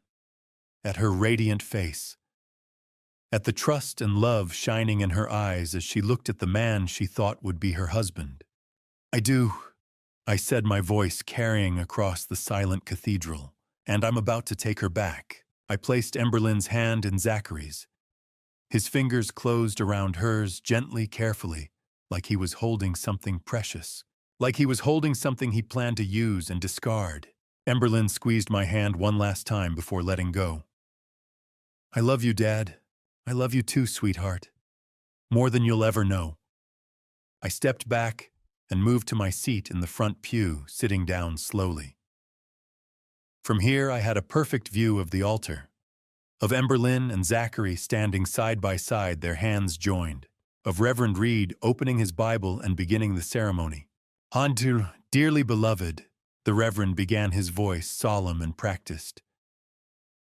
at her radiant face, at the trust and love shining in her eyes as she looked at the man she thought would be her husband. I do, I said, my voice carrying across the silent cathedral, and I'm about to take her back. I placed Emberlyn's hand in Zachary's. His fingers closed around hers, gently, carefully, like he was holding something precious, like he was holding something he planned to use and discard. Emberlyn squeezed my hand one last time before letting go. I love you, Dad. I love you too, sweetheart. More than you'll ever know. I stepped back and moved to my seat in the front pew, sitting down slowly. From here, I had a perfect view of the altar, of Emberlyn and Zachary standing side by side, their hands joined, of Reverend Reed opening his Bible and beginning the ceremony. Hantu, dearly beloved, the Reverend began, his voice solemn and practiced.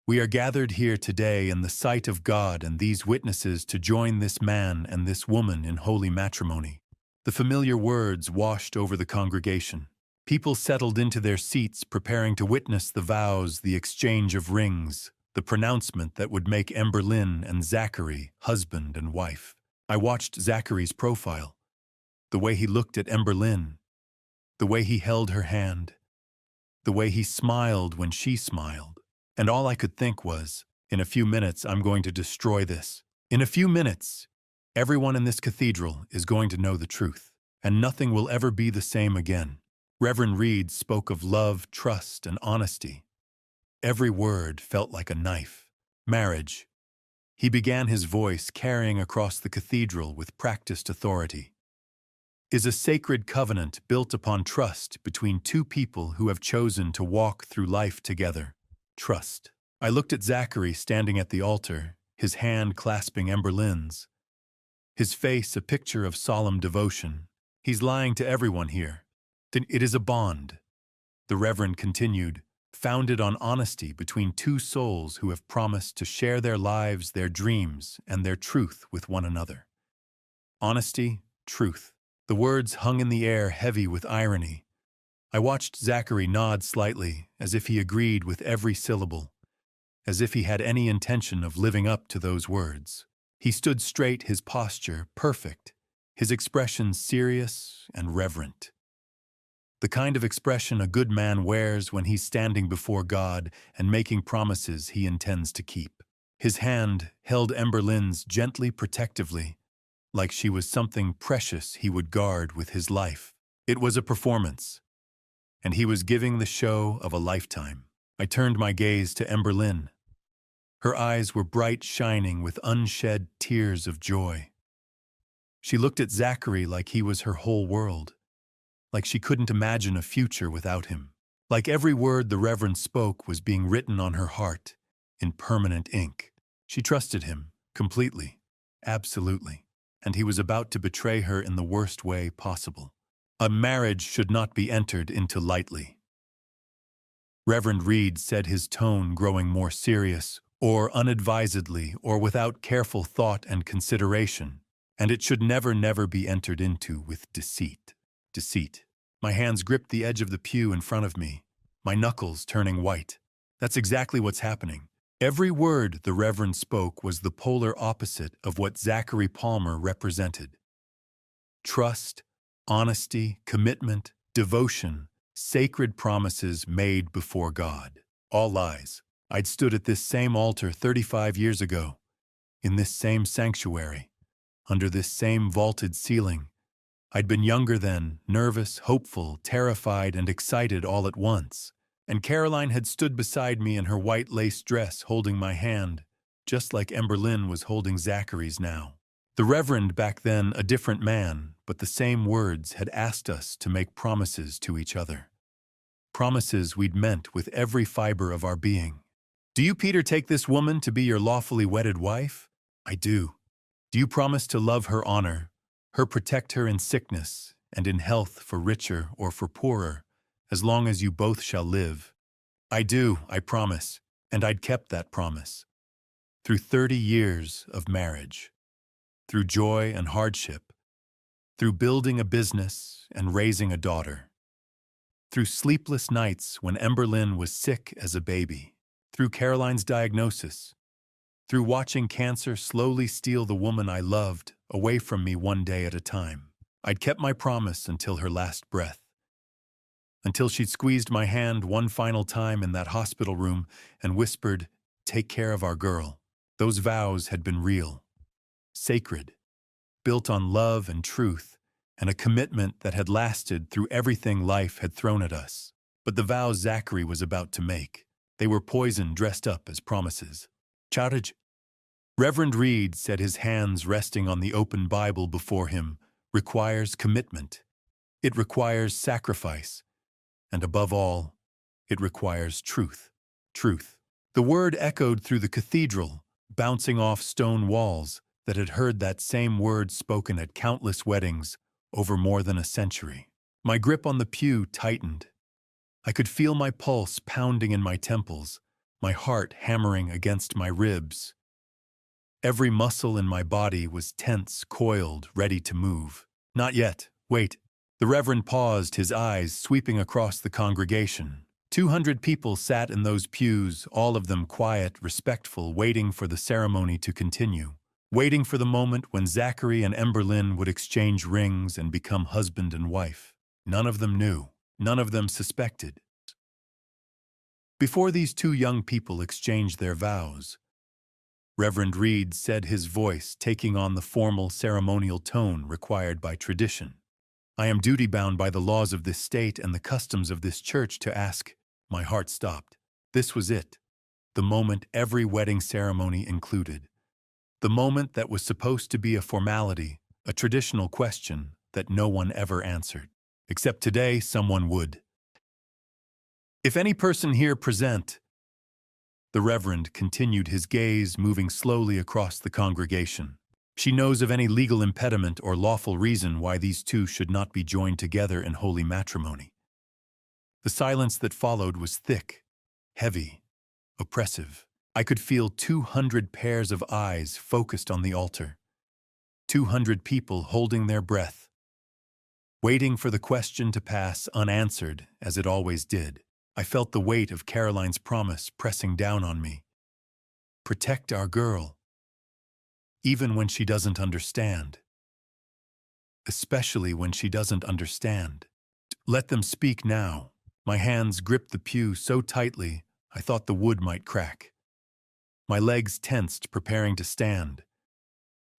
We are gathered here today in the sight of God and these witnesses to join this man and this woman in holy matrimony. The familiar words washed over the congregation. People settled into their seats, preparing to witness the vows, the exchange of rings, the pronouncement that would make Emberlyn and Zachary husband and wife. I watched Zachary's profile, the way he looked at Emberlyn, the way he held her hand, the way he smiled when she smiled. And all I could think was, in a few minutes, I'm going to destroy this. In a few minutes, everyone in this cathedral is going to know the truth, and nothing will ever be the same again. Reverend Reed spoke of love, trust, and honesty. Every word felt like a knife. Marriage. He began, his voice carrying across the cathedral with practiced authority. Is a sacred covenant built upon trust between two people who have chosen to walk through life together. Trust. I looked at Zachary standing at the altar, his hand clasping Emberlyn's. His face a picture of solemn devotion. He's lying to everyone here. Then it is a bond, the Reverend continued, founded on honesty between two souls who have promised to share their lives, their dreams, and their truth with one another. Honesty, truth. The words hung in the air, heavy with irony. I watched Zachary nod slightly, as if he agreed with every syllable, as if he had any intention of living up to those words. He stood straight, his posture perfect, his expression serious and reverent. The kind of expression a good man wears when he's standing before God and making promises he intends to keep. His hand held Emberlyn's gently, protectively, like she was something precious he would guard with his life. It was a performance, and he was giving the show of a lifetime. I turned my gaze to Emberlyn. Her eyes were bright, shining with unshed tears of joy. She looked at Zachary like he was her whole world, like she couldn't imagine a future without him. Like every word the Reverend spoke was being written on her heart in permanent ink. She trusted him completely, absolutely, and he was about to betray her in the worst way possible. A marriage should not be entered into lightly. Reverend Reed said, his tone growing more serious, or unadvisedly, or without careful thought and consideration, and it should never be entered into with deceit. Deceit. My hands gripped the edge of the pew in front of me, my knuckles turning white. That's exactly what's happening. Every word the Reverend spoke was the polar opposite of what Zachary Palmer represented. Trust, honesty, commitment, devotion, sacred promises made before God. All lies. I'd stood at this same altar 35 years ago, in this same sanctuary, under this same vaulted ceiling. I'd been younger then, nervous, hopeful, terrified, and excited all at once. And Caroline had stood beside me in her white lace dress, holding my hand, just like Emberlyn was holding Zachary's now. The Reverend back then, a different man, but the same words had asked us to make promises to each other. Promises we'd meant with every fiber of our being. Do you, Peter, take this woman to be your lawfully wedded wife? I do. Do you promise to love her honor, her protect her in sickness and in health for richer or for poorer, as long as you both shall live? I do, I promise, and I'd kept that promise. Through 30 years of marriage, through joy and hardship, through building a business and raising a daughter, through sleepless nights when Emberlyn was sick as a baby, through Caroline's diagnosis, through watching cancer slowly steal the woman I loved away from me one day at a time. I'd kept my promise until her last breath, until she'd squeezed my hand one final time in that hospital room and whispered, "Take care of our girl." Those vows had been real, sacred, built on love and truth, and a commitment that had lasted through everything life had thrown at us. But the vows Zachary was about to make, they were poison dressed up as promises. Charge. Reverend Reed said, his hands resting on the open Bible before him, requires commitment. It requires sacrifice. And above all, it requires truth. Truth. The word echoed through the cathedral, bouncing off stone walls that had heard that same word spoken at countless weddings over more than a century. My grip on the pew tightened. I could feel my pulse pounding in my temples, my heart hammering against my ribs. Every muscle in my body was tense, coiled, ready to move. Not yet. Wait. The Reverend paused, his eyes sweeping across the congregation. 200 people sat in those pews, all of them quiet, respectful, waiting for the ceremony to continue. Waiting for the moment when Zachary and Emberlyn would exchange rings and become husband and wife. None of them knew. None of them suspected. Before these two young people exchanged their vows, Reverend Reed said, his voice taking on the formal ceremonial tone required by tradition, "I am duty-bound by the laws of this state and the customs of this church to ask." My heart stopped. This was it. The moment every wedding ceremony included. The moment that was supposed to be a formality, a traditional question that no one ever answered. Except today, someone would. "If any person here present," the Reverend continued, his gaze moving slowly across the congregation, "she knows of any legal impediment or lawful reason why these two should not be joined together in holy matrimony." The silence that followed was thick, heavy, oppressive. I could feel 200 pairs of eyes focused on the altar. 200 people holding their breath, waiting for the question to pass unanswered, as it always did. I felt the weight of Caroline's promise pressing down on me. Protect our girl, even when she doesn't understand. Especially when she doesn't understand. Let them speak now. My hands gripped the pew so tightly I thought the wood might crack. My legs tensed, preparing to stand,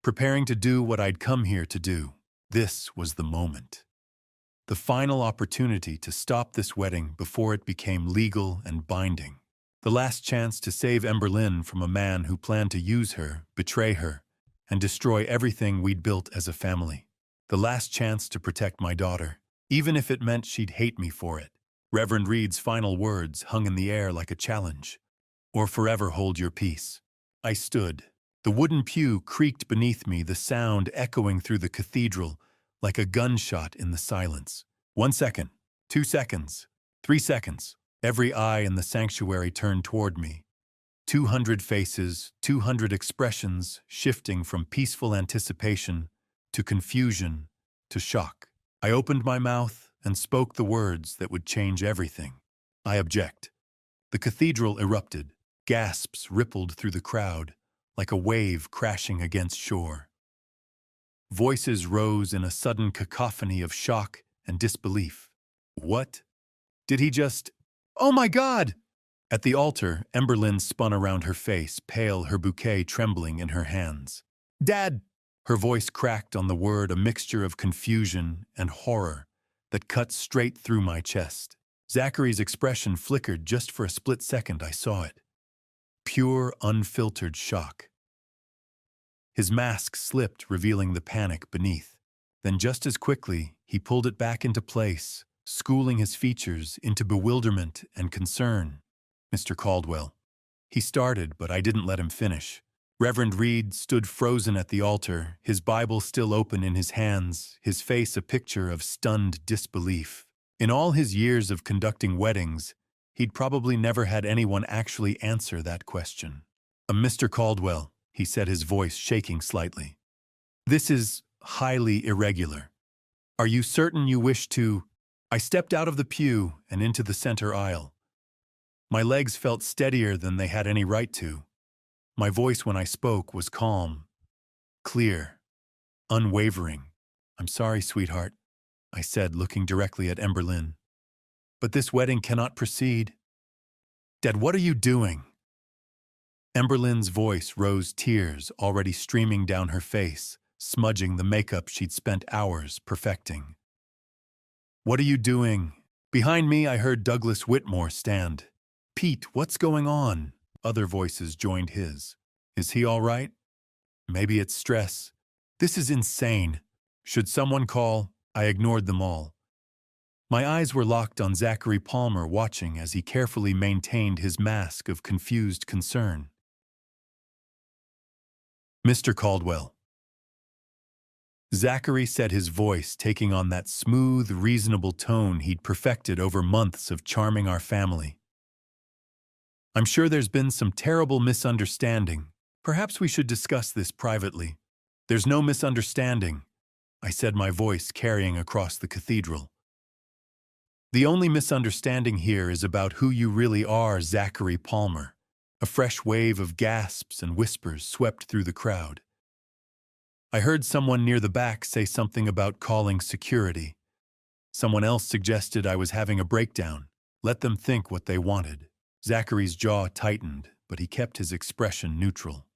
preparing to do what I'd come here to do. This was the moment. The final opportunity to stop this wedding before it became legal and binding. The last chance to save Emberlyn from a man who planned to use her, betray her, and destroy everything we'd built as a family. The last chance to protect my daughter, even if it meant she'd hate me for it. Reverend Reed's final words hung in the air like a challenge. "Or forever hold your peace." I stood. The wooden pew creaked beneath me, the sound echoing through the cathedral like a gunshot in the silence. 1 second, 2 seconds, 3 seconds. Every eye in the sanctuary turned toward me. 200 faces, 200 expressions shifting from peaceful anticipation to confusion to shock. I opened my mouth and spoke the words that would change everything. "I object." The cathedral erupted. Gasps rippled through the crowd, like a wave crashing against shore. Voices rose in a sudden cacophony of shock and disbelief. What? Did he just— Oh my God! At the altar, Emberlyn spun around her face, pale, her bouquet trembling in her hands. Dad! Her voice cracked on the word, a mixture of confusion and horror that cut straight through my chest. Zachary's expression flickered just for a split second. I saw it. Pure, unfiltered shock. His mask slipped, revealing the panic beneath. Then just as quickly, he pulled it back into place, schooling his features into bewilderment and concern. Mr. Caldwell. He started, but I didn't let him finish. Reverend Reed stood frozen at the altar, his Bible still open in his hands, his face a picture of stunned disbelief. In all his years of conducting weddings, he'd probably never had anyone actually answer that question. Mr. Caldwell, he said, his voice shaking slightly. This is highly irregular. Are you certain you wish to— I stepped out of the pew and into the center aisle. My legs felt steadier than they had any right to. My voice when I spoke was calm, clear, unwavering. I'm sorry, sweetheart, I said, looking directly at Emberlyn. But this wedding cannot proceed. Dad, what are you doing? Emberlyn's voice rose, tears already streaming down her face, smudging the makeup she'd spent hours perfecting. What are you doing? Behind me, I heard Douglas Whitmore stand. Pete, what's going on? Other voices joined his. Is he all right? Maybe it's stress. This is insane. Should someone call? I ignored them all. My eyes were locked on Zachary Palmer, watching as he carefully maintained his mask of confused concern. Mr. Caldwell. Zachary said, his voice taking on that smooth, reasonable tone he'd perfected over months of charming our family. I'm sure there's been some terrible misunderstanding. Perhaps we should discuss this privately. There's no misunderstanding, I said, my voice carrying across the cathedral. The only misunderstanding here is about who you really are, Zachary Palmer. A fresh wave of gasps and whispers swept through the crowd. I heard someone near the back say something about calling security. Someone else suggested I was having a breakdown. Let them think what they wanted. Zachary's jaw tightened, but he kept his expression neutral.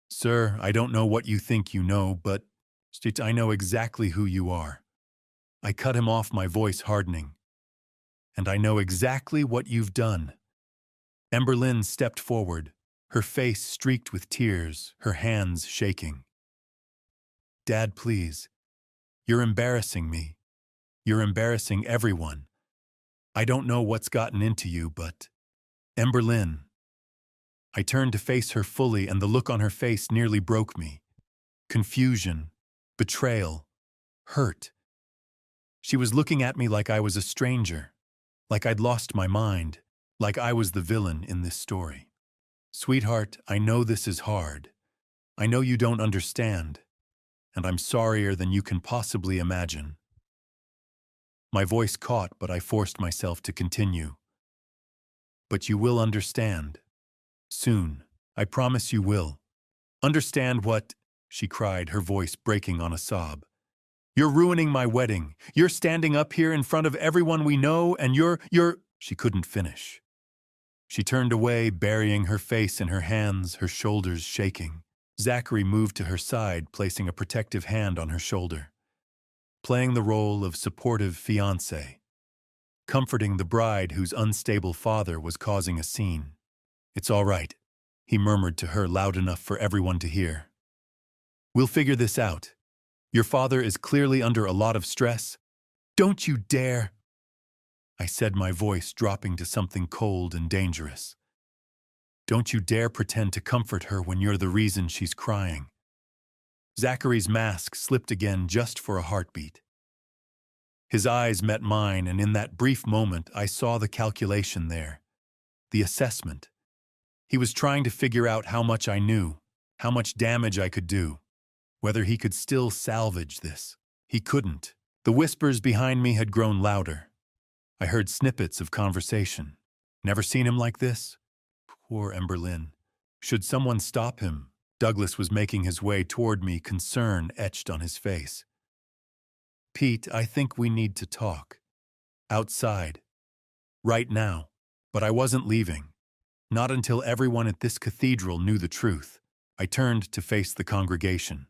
Sir, I don't know what you think you know, but I know exactly who you are. I cut him off, my voice hardening. And I know exactly what you've done. Emberlyn stepped forward, her face streaked with tears, her hands shaking. Dad, please. You're embarrassing me. You're embarrassing everyone. I don't know what's gotten into you, but— Emberlyn. I turned to face her fully, and the look on her face nearly broke me. Confusion, betrayal, hurt. She was looking at me like I was a stranger, like I'd lost my mind, like I was the villain in this story. Sweetheart, I know this is hard. I know you don't understand, and I'm sorrier than you can possibly imagine. My voice caught, but I forced myself to continue. But you will understand. Soon. I promise you will. Understand what? She cried, her voice breaking on a sob. You're ruining my wedding. You're standing up here in front of everyone we know, and you're— She couldn't finish. She turned away, burying her face in her hands, her shoulders shaking. Zachary moved to her side, placing a protective hand on her shoulder, playing the role of supportive fiancé, comforting the bride whose unstable father was causing a scene. It's all right, he murmured to her loud enough for everyone to hear. We'll figure this out. Your father is clearly under a lot of stress. Don't you dare! I said, my voice dropping to something cold and dangerous. Don't you dare pretend to comfort her when you're the reason she's crying. Zachary's mask slipped again just for a heartbeat. His eyes met mine, and in that brief moment I saw the calculation there, the assessment. He was trying to figure out how much I knew, how much damage I could do, whether he could still salvage this. He couldn't. The whispers behind me had grown louder. I heard snippets of conversation. Never seen him like this? Poor Emberlyn. Should someone stop him? Douglas was making his way toward me, concern etched on his face. "Pete, I think we need to talk. Outside. Right now." But I wasn't leaving. Not until everyone at this cathedral knew the truth. I turned to face the congregation.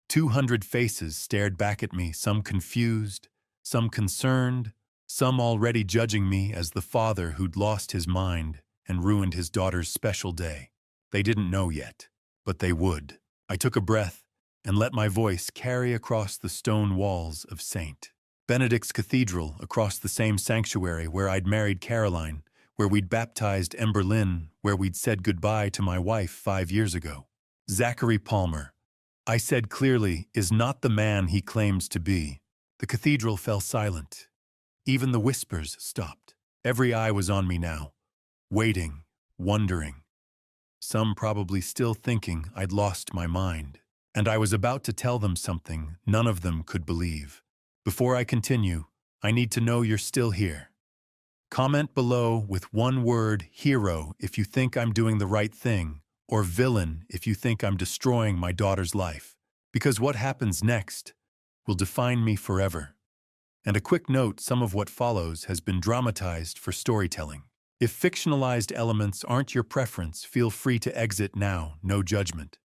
200 faces stared back at me, some confused, some concerned, some already judging me as the father who'd lost his mind and ruined his daughter's special day. They didn't know yet, but they would. I took a breath and let my voice carry across the stone walls of St. Benedict's Cathedral, across the same sanctuary where I'd married Caroline, where we'd baptized Ember Lynn, where we'd said goodbye to my wife 5 years ago. "Zachary Palmer," I said clearly, "is not the man he claims to be." The cathedral fell silent. Even the whispers stopped. Every eye was on me now, waiting, wondering. Some probably still thinking I'd lost my mind. And I was about to tell them something none of them could believe. Before I continue, I need to know you're still here. Comment below with one word, hero, if you think I'm doing the right thing, or villain if you think I'm destroying my daughter's life. Because what happens next will define me forever. And a quick note, some of what follows has been dramatized for storytelling. If fictionalized elements aren't your preference, feel free to exit now, no judgment.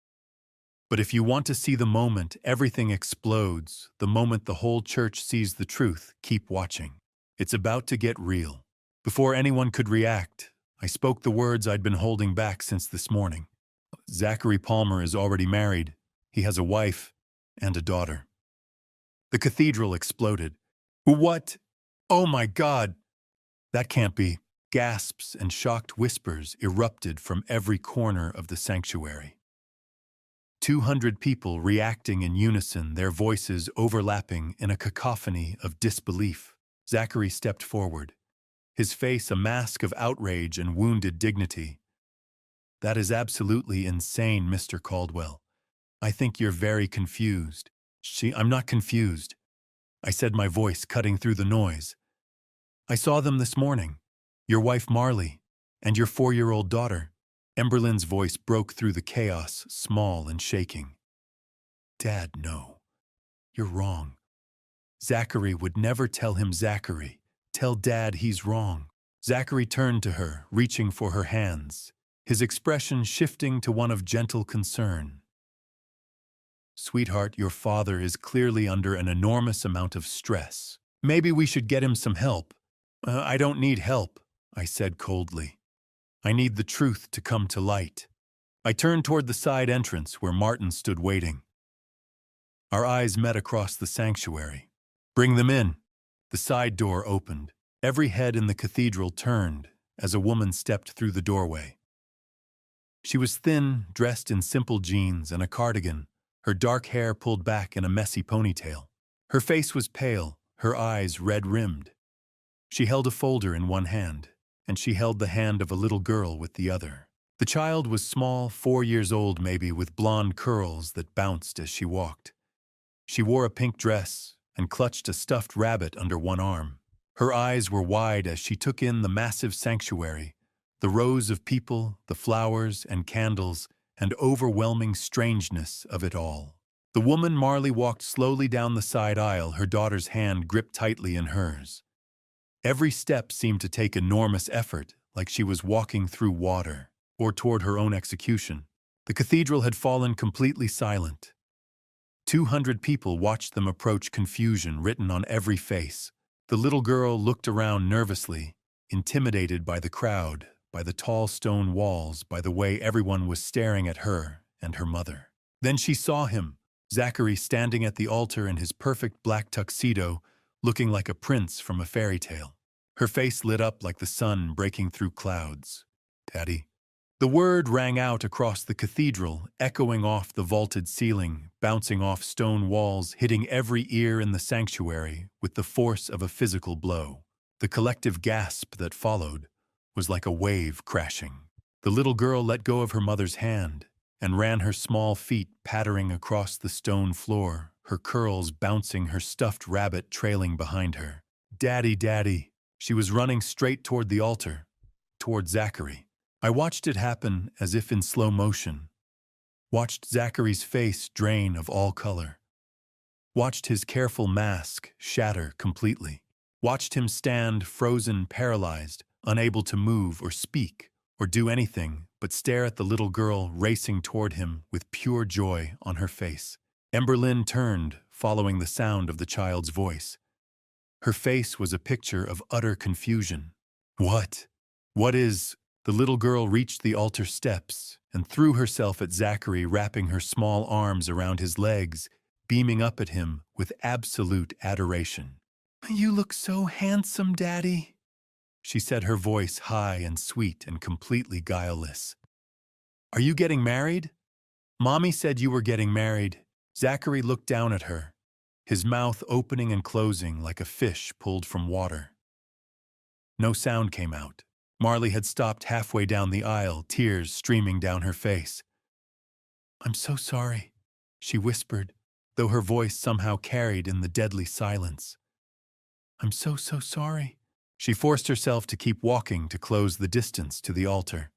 But if you want to see the moment everything explodes, the moment the whole church sees the truth, keep watching. It's about to get real. Before anyone could react, I spoke the words I'd been holding back since this morning. Zachary Palmer is already married. He has a wife and a daughter. The cathedral exploded. "What? Oh my God! That can't be." Gasps and shocked whispers erupted from every corner of the sanctuary. 200 people reacting in unison, their voices overlapping in a cacophony of disbelief. Zachary stepped forward, his face a mask of outrage and wounded dignity. "That is absolutely insane, Mr. Caldwell. I think you're very confused." "I'm not confused," I said, my voice cutting through the noise. "I saw them this morning. Your wife Marley, and your 4-year-old daughter." Emberlin's voice broke through the chaos, small and shaking. "Dad, no. You're wrong. Zachary would never tell him Zachary. Tell Dad he's wrong." Zachary turned to her, reaching for her hands, his expression shifting to one of gentle concern. "Sweetheart, your father is clearly under an enormous amount of stress. Maybe we should get him some help." I don't need help," I said coldly. "I need the truth to come to light." I turned toward the side entrance where Martin stood waiting. Our eyes met across the sanctuary. "Bring them in." The side door opened. Every head in the cathedral turned as a woman stepped through the doorway. She was thin, dressed in simple jeans and a cardigan, her dark hair pulled back in a messy ponytail. Her face was pale, her eyes red-rimmed. She held a folder in one hand, and she held the hand of a little girl with the other. The child was small, 4 years old maybe, with blonde curls that bounced as she walked. She wore a pink dress and clutched a stuffed rabbit under one arm. Her eyes were wide as she took in the massive sanctuary, the rows of people, the flowers and candles, and overwhelming strangeness of it all. The woman Marley walked slowly down the side aisle, her daughter's hand gripped tightly in hers. Every step seemed to take enormous effort, like she was walking through water, or toward her own execution. The cathedral had fallen completely silent. 200 people watched them approach, confusion written on every face. The little girl looked around nervously, intimidated by the crowd, by the tall stone walls, by the way everyone was staring at her and her mother. Then she saw him, Zachary, standing at the altar in his perfect black tuxedo, looking like a prince from a fairy tale. Her face lit up like the sun breaking through clouds. "Daddy." The word rang out across the cathedral, echoing off the vaulted ceiling, bouncing off stone walls, hitting every ear in the sanctuary with the force of a physical blow. The collective gasp that followed was like a wave crashing. The little girl let go of her mother's hand and ran her small feet pattering across the stone floor, her curls bouncing, her stuffed rabbit trailing behind her. "Daddy, Daddy." She was running straight toward the altar, toward Zachary. I watched it happen as if in slow motion. Watched Zachary's face drain of all color. Watched his careful mask shatter completely. Watched him stand frozen, paralyzed, unable to move or speak or do anything but stare at the little girl racing toward him with pure joy on her face. Emberlyn turned, following the sound of the child's voice. Her face was a picture of utter confusion. What? What is? The little girl reached the altar steps and threw herself at Zachary, wrapping her small arms around his legs, beaming up at him with absolute adoration. "You look so handsome, Daddy," she said, her voice high and sweet and completely guileless. "Are you getting married? Mommy said you were getting married." Zachary looked down at her, his mouth opening and closing like a fish pulled from water. No sound came out. Marley had stopped halfway down the aisle, tears streaming down her face. "I'm so sorry," she whispered, though her voice somehow carried in the deadly silence. "I'm so sorry." She forced herself to keep walking to close the distance to the altar.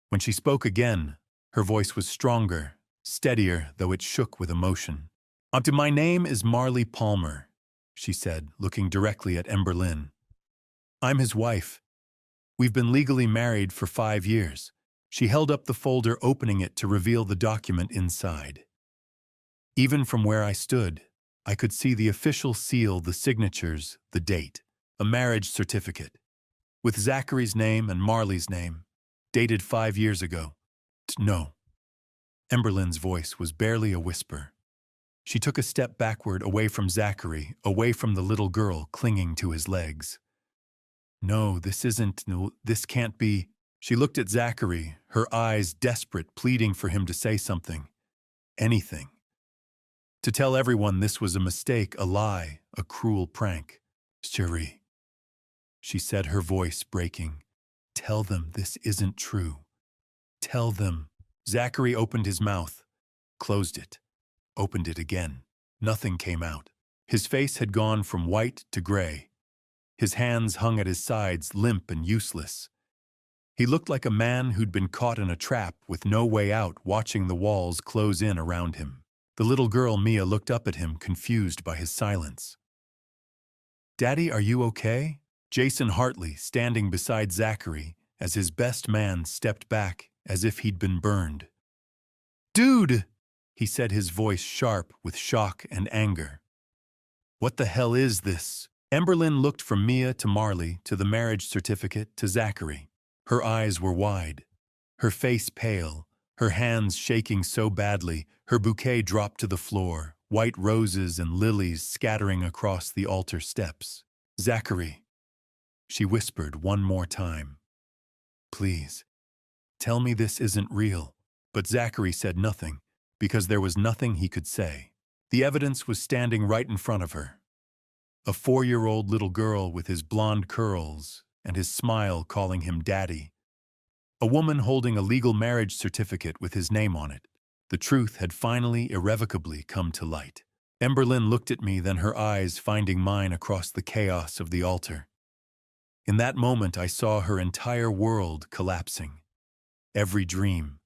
When she spoke again, her voice was stronger, steadier, though it shook with emotion. "My name is Marley Palmer," she said, looking directly at Emberlyn. "I'm his wife. We've been legally married for 5 years." She held up the folder, opening it to reveal the document inside. Even from where I stood, I could see the official seal, the signatures, the date. A marriage certificate, with Zachary's name and Marley's name, dated 5 years ago. "No." Emberlyn's voice was barely a whisper. She took a step backward, away from Zachary, away from the little girl clinging to his legs. "No, this can't be." She looked at Zachary, her eyes desperate, pleading for him to say something. Anything. To tell everyone this was a mistake, a lie, a cruel prank. "Cherie," she said, her voice breaking. "Tell them this isn't true. Tell them." Zachary opened his mouth, closed it, opened it again. Nothing came out. His face had gone from white to gray. His hands hung at his sides, limp and useless. He looked like a man who'd been caught in a trap with no way out, watching the walls close in around him. The little girl, Mia, looked up at him, confused by his silence. "Daddy, are you okay?" Jason Hartley, standing beside Zachary, as his best man stepped back as if he'd been burned. "Dude!" he said, his voice sharp with shock and anger. "What the hell is this?" Emberlyn looked from Mia to Marley to the marriage certificate to Zachary. Her eyes were wide, her face pale, her hands shaking so badly her bouquet dropped to the floor, white roses and lilies scattering across the altar steps. "Zachary," she whispered one more time. "Please, tell me this isn't real." But Zachary said nothing, because there was nothing he could say. The evidence was standing right in front of her. A 4-year-old little girl with his blonde curls and his smile calling him daddy. A woman holding a legal marriage certificate with his name on it. The truth had finally, irrevocably come to light. Emberlyn looked at me, then her eyes finding mine across the chaos of the altar. In that moment, I saw her entire world collapsing. Every dream,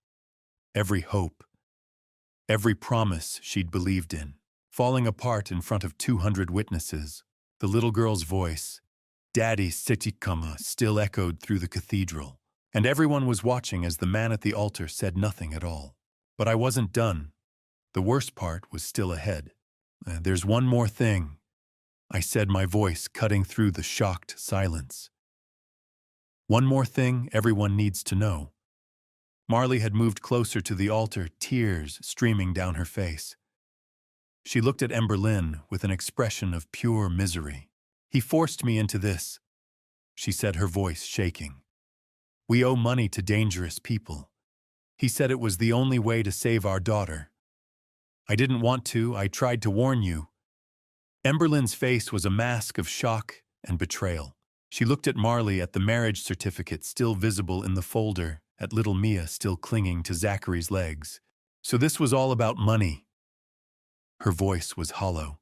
every hope, every promise she'd believed in, falling apart in front of 200 witnesses. The little girl's voice, "Daddy Sitikama," still echoed through the cathedral, and everyone was watching as the man at the altar said nothing at all. But I wasn't done. The worst part was still ahead. "There's one more thing," I said, my voice cutting through the shocked silence. "One more thing everyone needs to know." Marley had moved closer to the altar, tears streaming down her face. She looked at Emberlyn with an expression of pure misery. "He forced me into this," she said, her voice shaking. "We owe money to dangerous people. He said it was the only way to save our daughter. I didn't want to. I tried to warn you." Emberlyn's face was a mask of shock and betrayal. She looked at Marley, at the marriage certificate still visible in the folder, at little Mia still clinging to Zachary's legs. "So this was all about money." Her voice was hollow.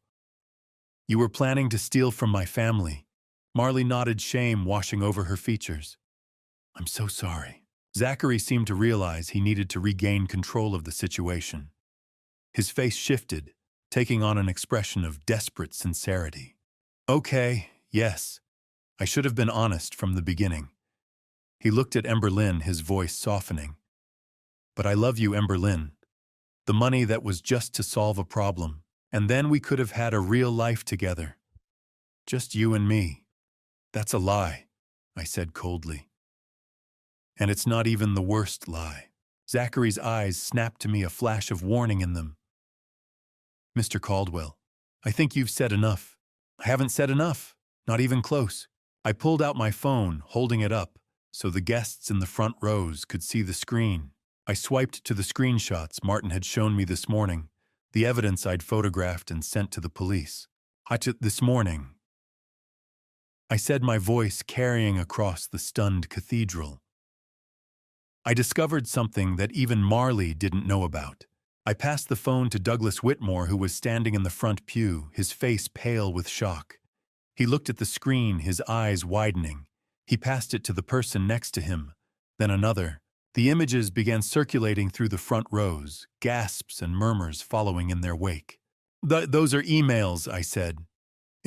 "You were planning to steal from my family." Marley nodded, shame washing over her features. "I'm so sorry." Zachary seemed to realize he needed to regain control of the situation. His face shifted, taking on an expression of desperate sincerity. Okay, yes, I should have been honest from the beginning. He looked at Emberlyn, his voice softening. But I love you, Emberlyn. The money that was just to solve a problem, and then we could have had a real life together. Just you and me. That's a lie, I said coldly. And it's not even the worst lie. Zachary's eyes snapped to me, a flash of warning in them. Mr. Caldwell, I think you've said enough. I haven't said enough, not even close. I pulled out my phone, holding it up, so the guests in the front rows could see the screen. I swiped to the screenshots Martin had shown me this morning, the evidence I'd photographed and sent to the police. This morning, I said, my voice carrying across the stunned cathedral. I discovered something that even Marley didn't know about. I passed the phone to Douglas Whitmore, who was standing in the front pew, his face pale with shock. He looked at the screen, his eyes widening. He passed it to the person next to him, then another. The images began circulating through the front rows, gasps and murmurs following in their wake. Those are emails, I said.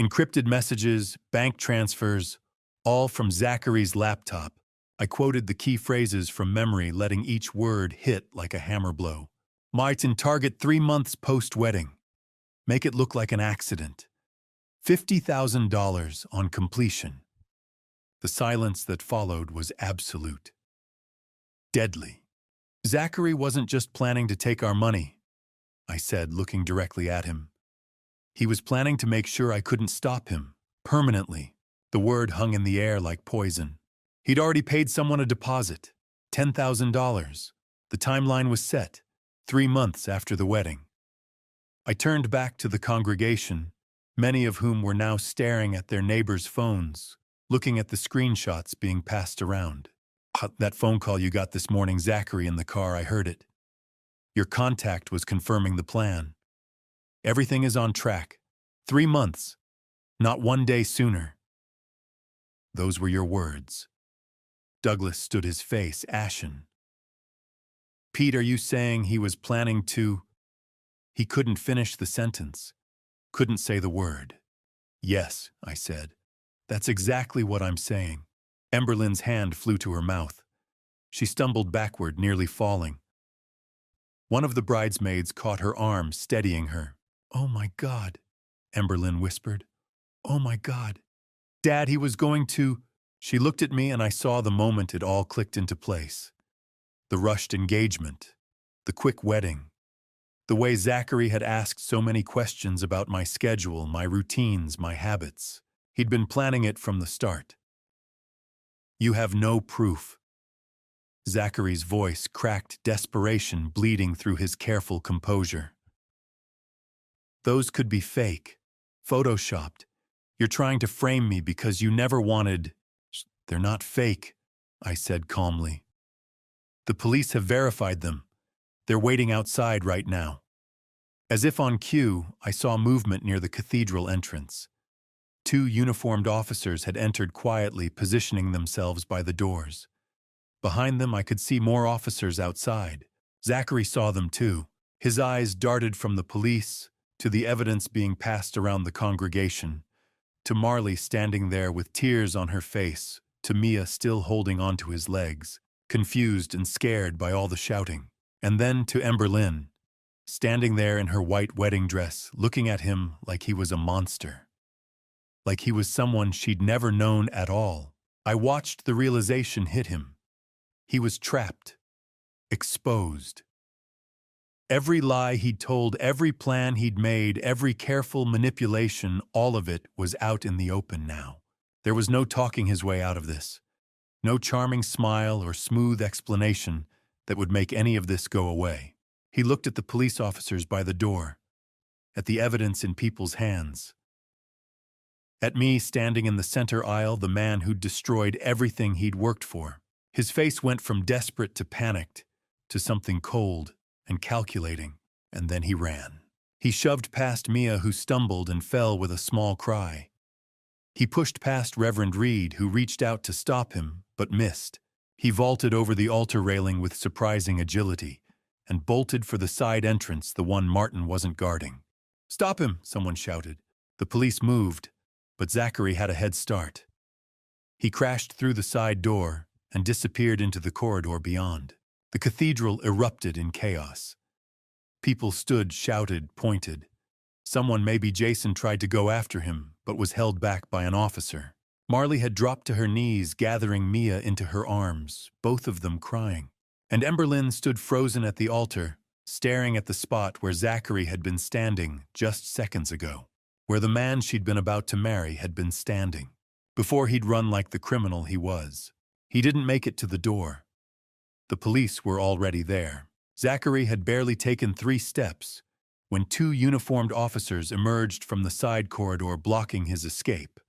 Encrypted messages, bank transfers, all from Zachary's laptop. I quoted the key phrases from memory, letting each word hit like a hammer blow. Martin, target 3 months post-wedding. Make it look like an accident. $50,000 on completion. The silence that followed was absolute. Deadly. Zachary wasn't just planning to take our money, I said, looking directly at him. He was planning to make sure I couldn't stop him, permanently. The word hung in the air like poison. He'd already paid someone a deposit, $10,000. The timeline was set, 3 months after the wedding. I turned back to the congregation, many of whom were now staring at their neighbors' phones, looking at the screenshots being passed around. That phone call you got this morning, Zachary, in the car, I heard it. Your contact was confirming the plan. Everything is on track. 3 months, not 1 day sooner. Those were your words. Douglas stood, his face ashen. Pete, are you saying he was planning to... He couldn't finish the sentence, couldn't say the word. Yes, I said. That's exactly what I'm saying. Emberlyn's hand flew to her mouth. She stumbled backward, nearly falling. One of the bridesmaids caught her arm, steadying her. Oh my God, Emberlyn whispered. Oh my God. Dad, he was going to... She looked at me and I saw the moment it all clicked into place. The rushed engagement, the quick wedding, the way Zachary had asked so many questions about my schedule, my routines, my habits. He'd been planning it from the start. You have no proof. Zachary's voice cracked, desperation bleeding through his careful composure. Those could be fake, photoshopped. You're trying to frame me because you never wanted... They're not fake, I said calmly. The police have verified them. They're waiting outside right now. As if on cue, I saw movement near the cathedral entrance. 2 uniformed officers had entered quietly, positioning themselves by the doors. Behind them, I could see more officers outside. Zachary saw them too. His eyes darted from the police to the evidence being passed around the congregation, to Marley standing there with tears on her face, to Mia still holding onto his legs, confused and scared by all the shouting, and then to Emberlyn, standing there in her white wedding dress, looking at him like he was a monster, like he was someone she'd never known at all. I watched the realization hit him. He was trapped, exposed. Every lie he'd told, every plan he'd made, every careful manipulation, all of it was out in the open now. There was no talking his way out of this. No charming smile or smooth explanation that would make any of this go away. He looked at the police officers by the door, at the evidence in people's hands, at me standing in the center aisle, the man who'd destroyed everything he'd worked for. His face went from desperate to panicked, to something cold and calculating, and then he ran. He shoved past Mia, who stumbled and fell with a small cry. He pushed past Reverend Reed, who reached out to stop him, but missed. He vaulted over the altar railing with surprising agility and bolted for the side entrance, the one Martin wasn't guarding. "Stop him!" someone shouted. The police moved, but Zachary had a head start. He crashed through the side door and disappeared into the corridor beyond. The cathedral erupted in chaos. People stood, shouted, pointed. Someone, maybe Jason, tried to go after him, but was held back by an officer. Marley had dropped to her knees, gathering Mia into her arms, both of them crying. And Emberlyn stood frozen at the altar, staring at the spot where Zachary had been standing just seconds ago, where the man she'd been about to marry had been standing, before he'd run like the criminal he was. He didn't make it to the door. The police were already there. Zachary had barely taken 3 steps when 2 uniformed officers emerged from the side corridor, blocking his escape.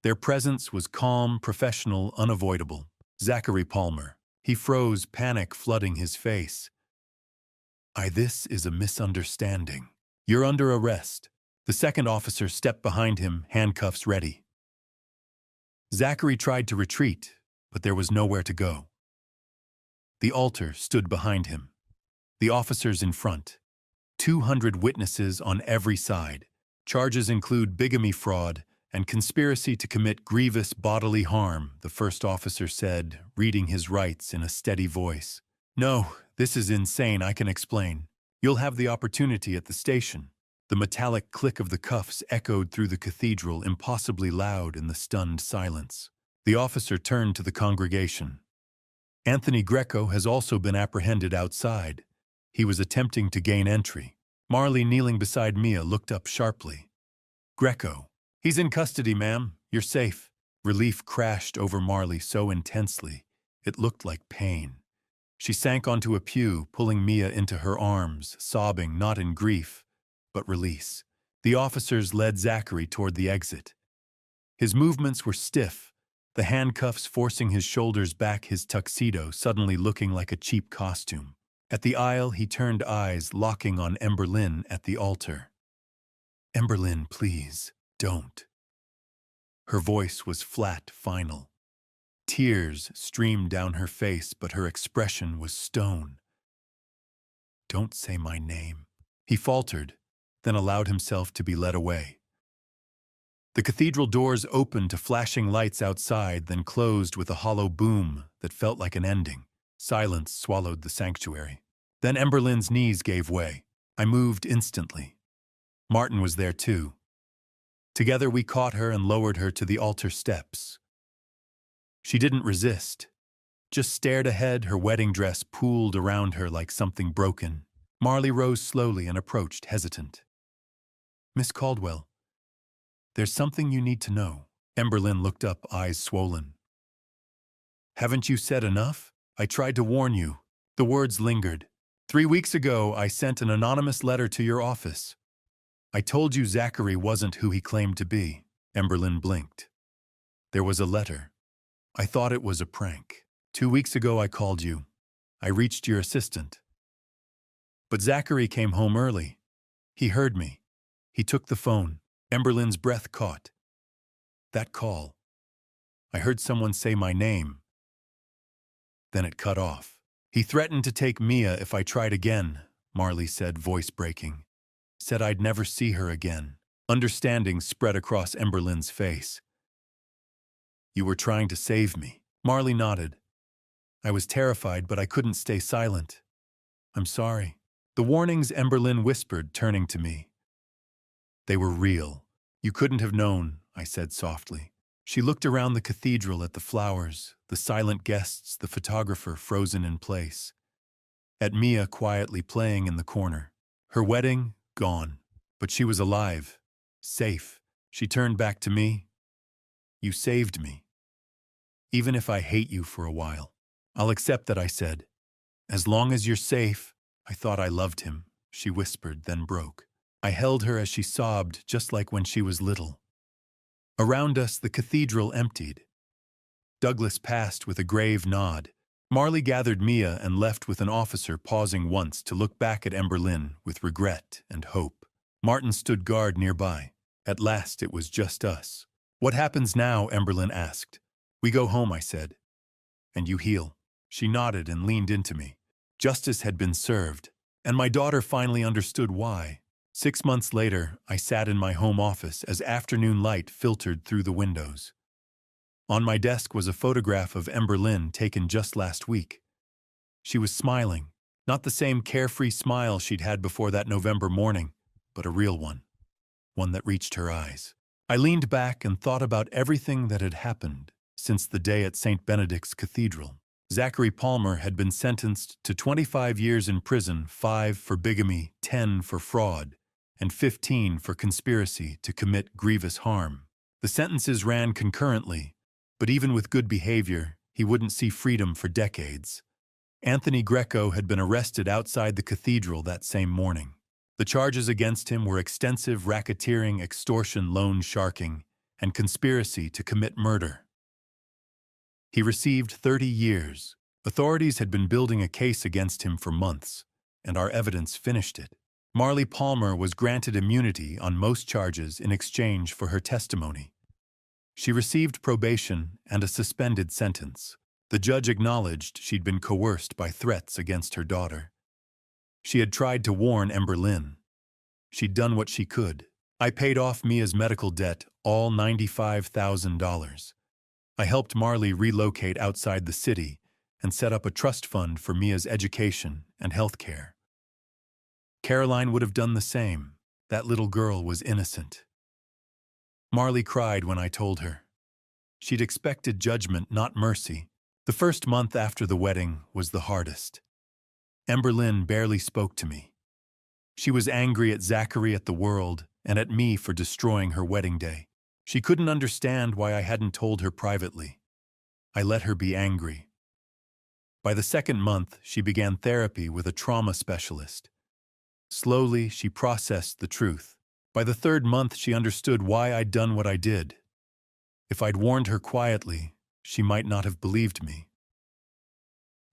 Their presence was calm, professional, unavoidable. Zachary Palmer. He froze, panic flooding his face. This is a misunderstanding. You're under arrest." The second officer stepped behind him, handcuffs ready. Zachary tried to retreat, but there was nowhere to go. The altar stood behind him. The officers in front. 200 witnesses on every side. Charges include bigamy, fraud, and conspiracy to commit grievous bodily harm, the first officer said, reading his rights in a steady voice. "No, this is insane, I can explain. You'll have the opportunity at the station." The metallic click of the cuffs echoed through the cathedral, impossibly loud in the stunned silence. The officer turned to the congregation. "Anthony Greco has also been apprehended outside. He was attempting to gain entry." Marley, kneeling beside Mia, looked up sharply. "Greco. He's in custody, ma'am. You're safe." Relief crashed over Marley so intensely, it looked like pain. She sank onto a pew, pulling Mia into her arms, sobbing not in grief, but release. The officers led Zachary toward the exit. His movements were stiff, the handcuffs forcing his shoulders back, his tuxedo suddenly looking like a cheap costume. At the aisle, he turned, eyes locking on Emberlyn at the altar. "Emberlyn, please, don't." Her voice was flat, final. Tears streamed down her face, but her expression was stone. "Don't say my name." He faltered, then allowed himself to be led away. The cathedral doors opened to flashing lights outside, then closed with a hollow boom that felt like an ending. Silence swallowed the sanctuary. Then Emberlyn's knees gave way. I moved instantly. Martin was there too. Together we caught her and lowered her to the altar steps. She didn't resist, just stared ahead, her wedding dress pooled around her like something broken. Marley rose slowly and approached, hesitant. "Miss Caldwell, there's something you need to know." Emberlyn looked up, eyes swollen. "Haven't you said enough? I tried to warn you." The words lingered. 3 weeks ago, I sent an anonymous letter to your office. I told you Zachary wasn't who he claimed to be." Emberlyn blinked. "There was a letter. I thought it was a prank. 2 weeks ago I called you. I reached your assistant. But Zachary came home early. He heard me. He took the phone." Emberlyn's breath caught. "That call. I heard someone say my name. Then it cut off. He threatened to take Mia if I tried again," Marley said, voice breaking. "Said I'd never see her again." Understanding spread across Emberlyn's face. "You were trying to save me." Marley nodded. "I was terrified, but I couldn't stay silent. I'm sorry." The warnings, Emberlyn whispered, turning to me. "They were real. You couldn't have known," I said softly. She looked around the cathedral at the flowers, the silent guests, the photographer frozen in place. At Mia quietly playing in the corner. Her wedding, gone. But she was alive. Safe. She turned back to me. "You saved me. Even if I hate you for a while. I'll accept that," I said. "As long as you're safe." "I thought I loved him," she whispered, then broke. I held her as she sobbed, just like when she was little. Around us, the cathedral emptied. Douglas passed with a grave nod. Marley gathered Mia and left with an officer, pausing once to look back at Emberlyn with regret and hope. Martin stood guard nearby. At last it was just us. "What happens now?" Emberlyn asked. "We go home," I said. and you heal." She nodded and leaned into me. Justice had been served, and my daughter finally understood why. 6 months later, I sat in my home office as afternoon light filtered through the windows. On my desk was a photograph of Ember Lynn taken just last week. She was smiling, not the same carefree smile she'd had before that November morning, but a real one that reached her eyes. I leaned back and thought about everything that had happened since the day at St. Benedict's Cathedral. Zachary Palmer had been sentenced to 25 years in prison, 5 for bigamy, 10 for fraud, and 15 for conspiracy to commit grievous harm. The sentences ran concurrently, but even with good behavior, he wouldn't see freedom for decades. Anthony Greco had been arrested outside the cathedral that same morning. The charges against him were extensive racketeering, extortion, loan sharking, and conspiracy to commit murder. He received 30 years. Authorities had been building a case against him for months, and our evidence finished it. Marley Palmer was granted immunity on most charges in exchange for her testimony. She received probation and a suspended sentence. The judge acknowledged she'd been coerced by threats against her daughter. She had tried to warn Ember Lynn. She'd done what she could. I paid off Mia's medical debt, all $95,000. I helped Marley relocate outside the city and set up a trust fund for Mia's education and health care. Caroline would have done the same. That little girl was innocent. Marley cried when I told her. She'd expected judgment, not mercy. The first month after the wedding was the hardest. Ember Lynn barely spoke to me. She was angry at Zachary, at the world, and at me for destroying her wedding day. She couldn't understand why I hadn't told her privately. I let her be angry. By the second month, she began therapy with a trauma specialist. Slowly, she processed the truth. By the third month, she understood why I'd done what I did. If I'd warned her quietly, she might not have believed me.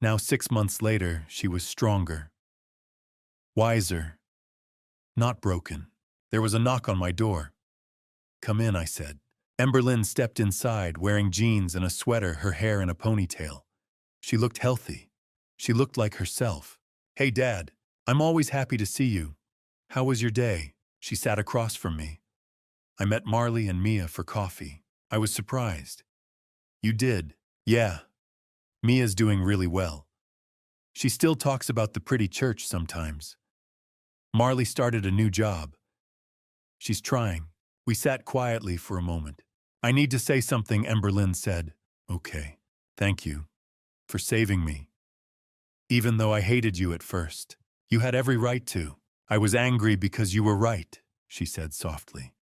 Now, 6 months later, she was stronger, wiser, not broken. There was a knock on my door. "Come in," I said. Ember Lynn stepped inside, wearing jeans and a sweater, her hair in a ponytail. She looked healthy. She looked like herself. "Hey, Dad, I'm always happy to see you. How was your day?" She sat across from me. "I met Marley and Mia for coffee." I was surprised. "You did?" "Yeah. Mia's doing really well. She still talks about the pretty church sometimes. Marley started a new job. She's trying." We sat quietly for a moment. "I need to say something," Ember Lynn said. "Okay. Thank you for saving me. Even though I hated you at first, you had every right to. I was angry because you were right," she said softly.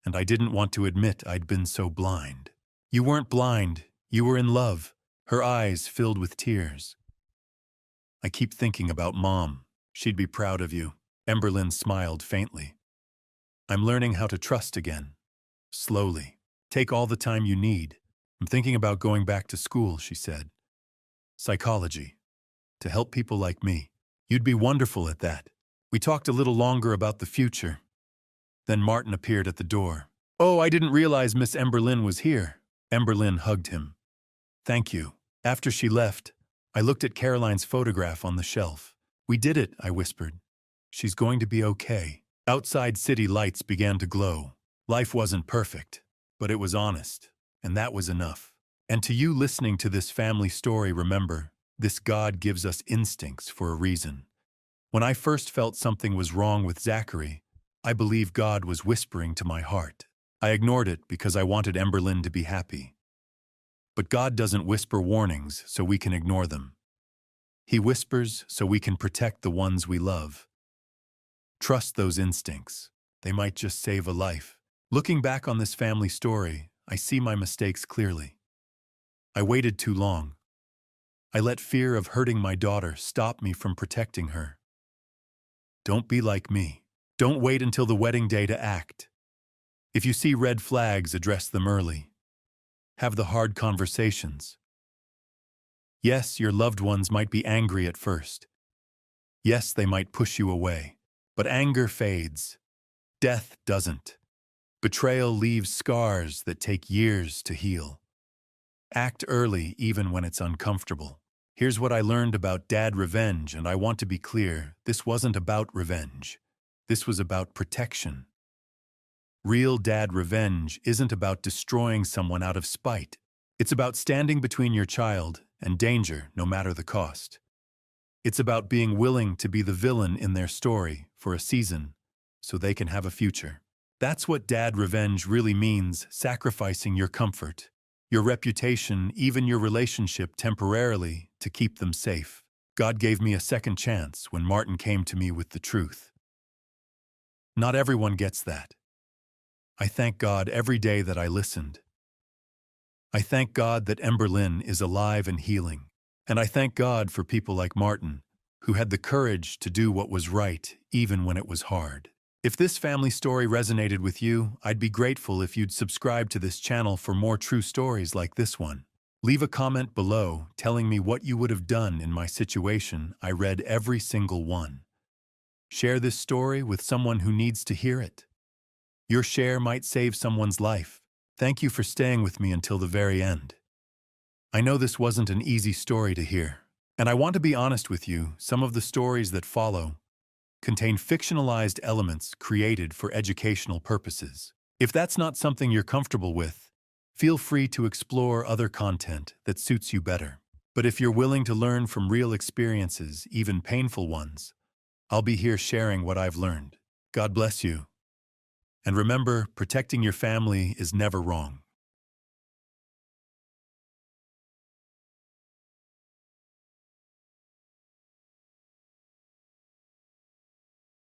"And I didn't want to admit I'd been so blind." "You weren't blind. You were in love." Her eyes filled with tears. "I keep thinking about Mom. She'd be proud of you." Ember Lynn smiled faintly. "I'm learning how to trust again. Slowly. Take all the time you need. I'm thinking about going back to school," she said. "Psychology. To help people like me. You'd be wonderful at that." We talked a little longer about the future. Then Martin appeared at the door. "Oh, I didn't realize Miss Ember Lynn was here." Ember Lynn hugged him. "Thank you." After she left, I looked at Caroline's photograph on the shelf. "We did it," I whispered. "She's going to be okay." Outside, city lights began to glow. Life wasn't perfect, but it was honest, and that was enough. And to you listening to this family story, remember, this God gives us instincts for a reason. When I first felt something was wrong with Zachary, I believe God was whispering to my heart. I ignored it because I wanted Ember Lynn to be happy. But God doesn't whisper warnings so we can ignore them. He whispers so we can protect the ones we love. Trust those instincts. They might just save a life. Looking back on this family story, I see my mistakes clearly. I waited too long. I let fear of hurting my daughter stop me from protecting her. Don't be like me. Don't wait until the wedding day to act. If you see red flags, address them early. Have the hard conversations. Yes, your loved ones might be angry at first. Yes, they might push you away. But anger fades. Death doesn't. Betrayal leaves scars that take years to heal. Act early even when it's uncomfortable. Here's what I learned about dad revenge, and I want to be clear, this wasn't about revenge. This was about protection. Real dad revenge isn't about destroying someone out of spite. It's about standing between your child and danger, no matter the cost. It's about being willing to be the villain in their story for a season so they can have a future. That's what dad revenge really means, sacrificing your comfort, your reputation, even your relationship temporarily to keep them safe. God gave me a second chance when Martin came to me with the truth. Not everyone gets that. I thank God every day that I listened. I thank God that Emberlyn is alive and healing. And I thank God for people like Martin, who had the courage to do what was right, even when it was hard. If this family story resonated with you, I'd be grateful if you'd subscribe to this channel for more true stories like this one. Leave a comment below telling me what you would have done in my situation. I read every single one. Share this story with someone who needs to hear it. Your share might save someone's life. Thank you for staying with me until the very end. I know this wasn't an easy story to hear, and I want to be honest with you, some of the stories that follow contain fictionalized elements created for educational purposes. If that's not something you're comfortable with, feel free to explore other content that suits you better. But if you're willing to learn from real experiences, even painful ones, I'll be here sharing what I've learned. God bless you. And remember, protecting your family is never wrong.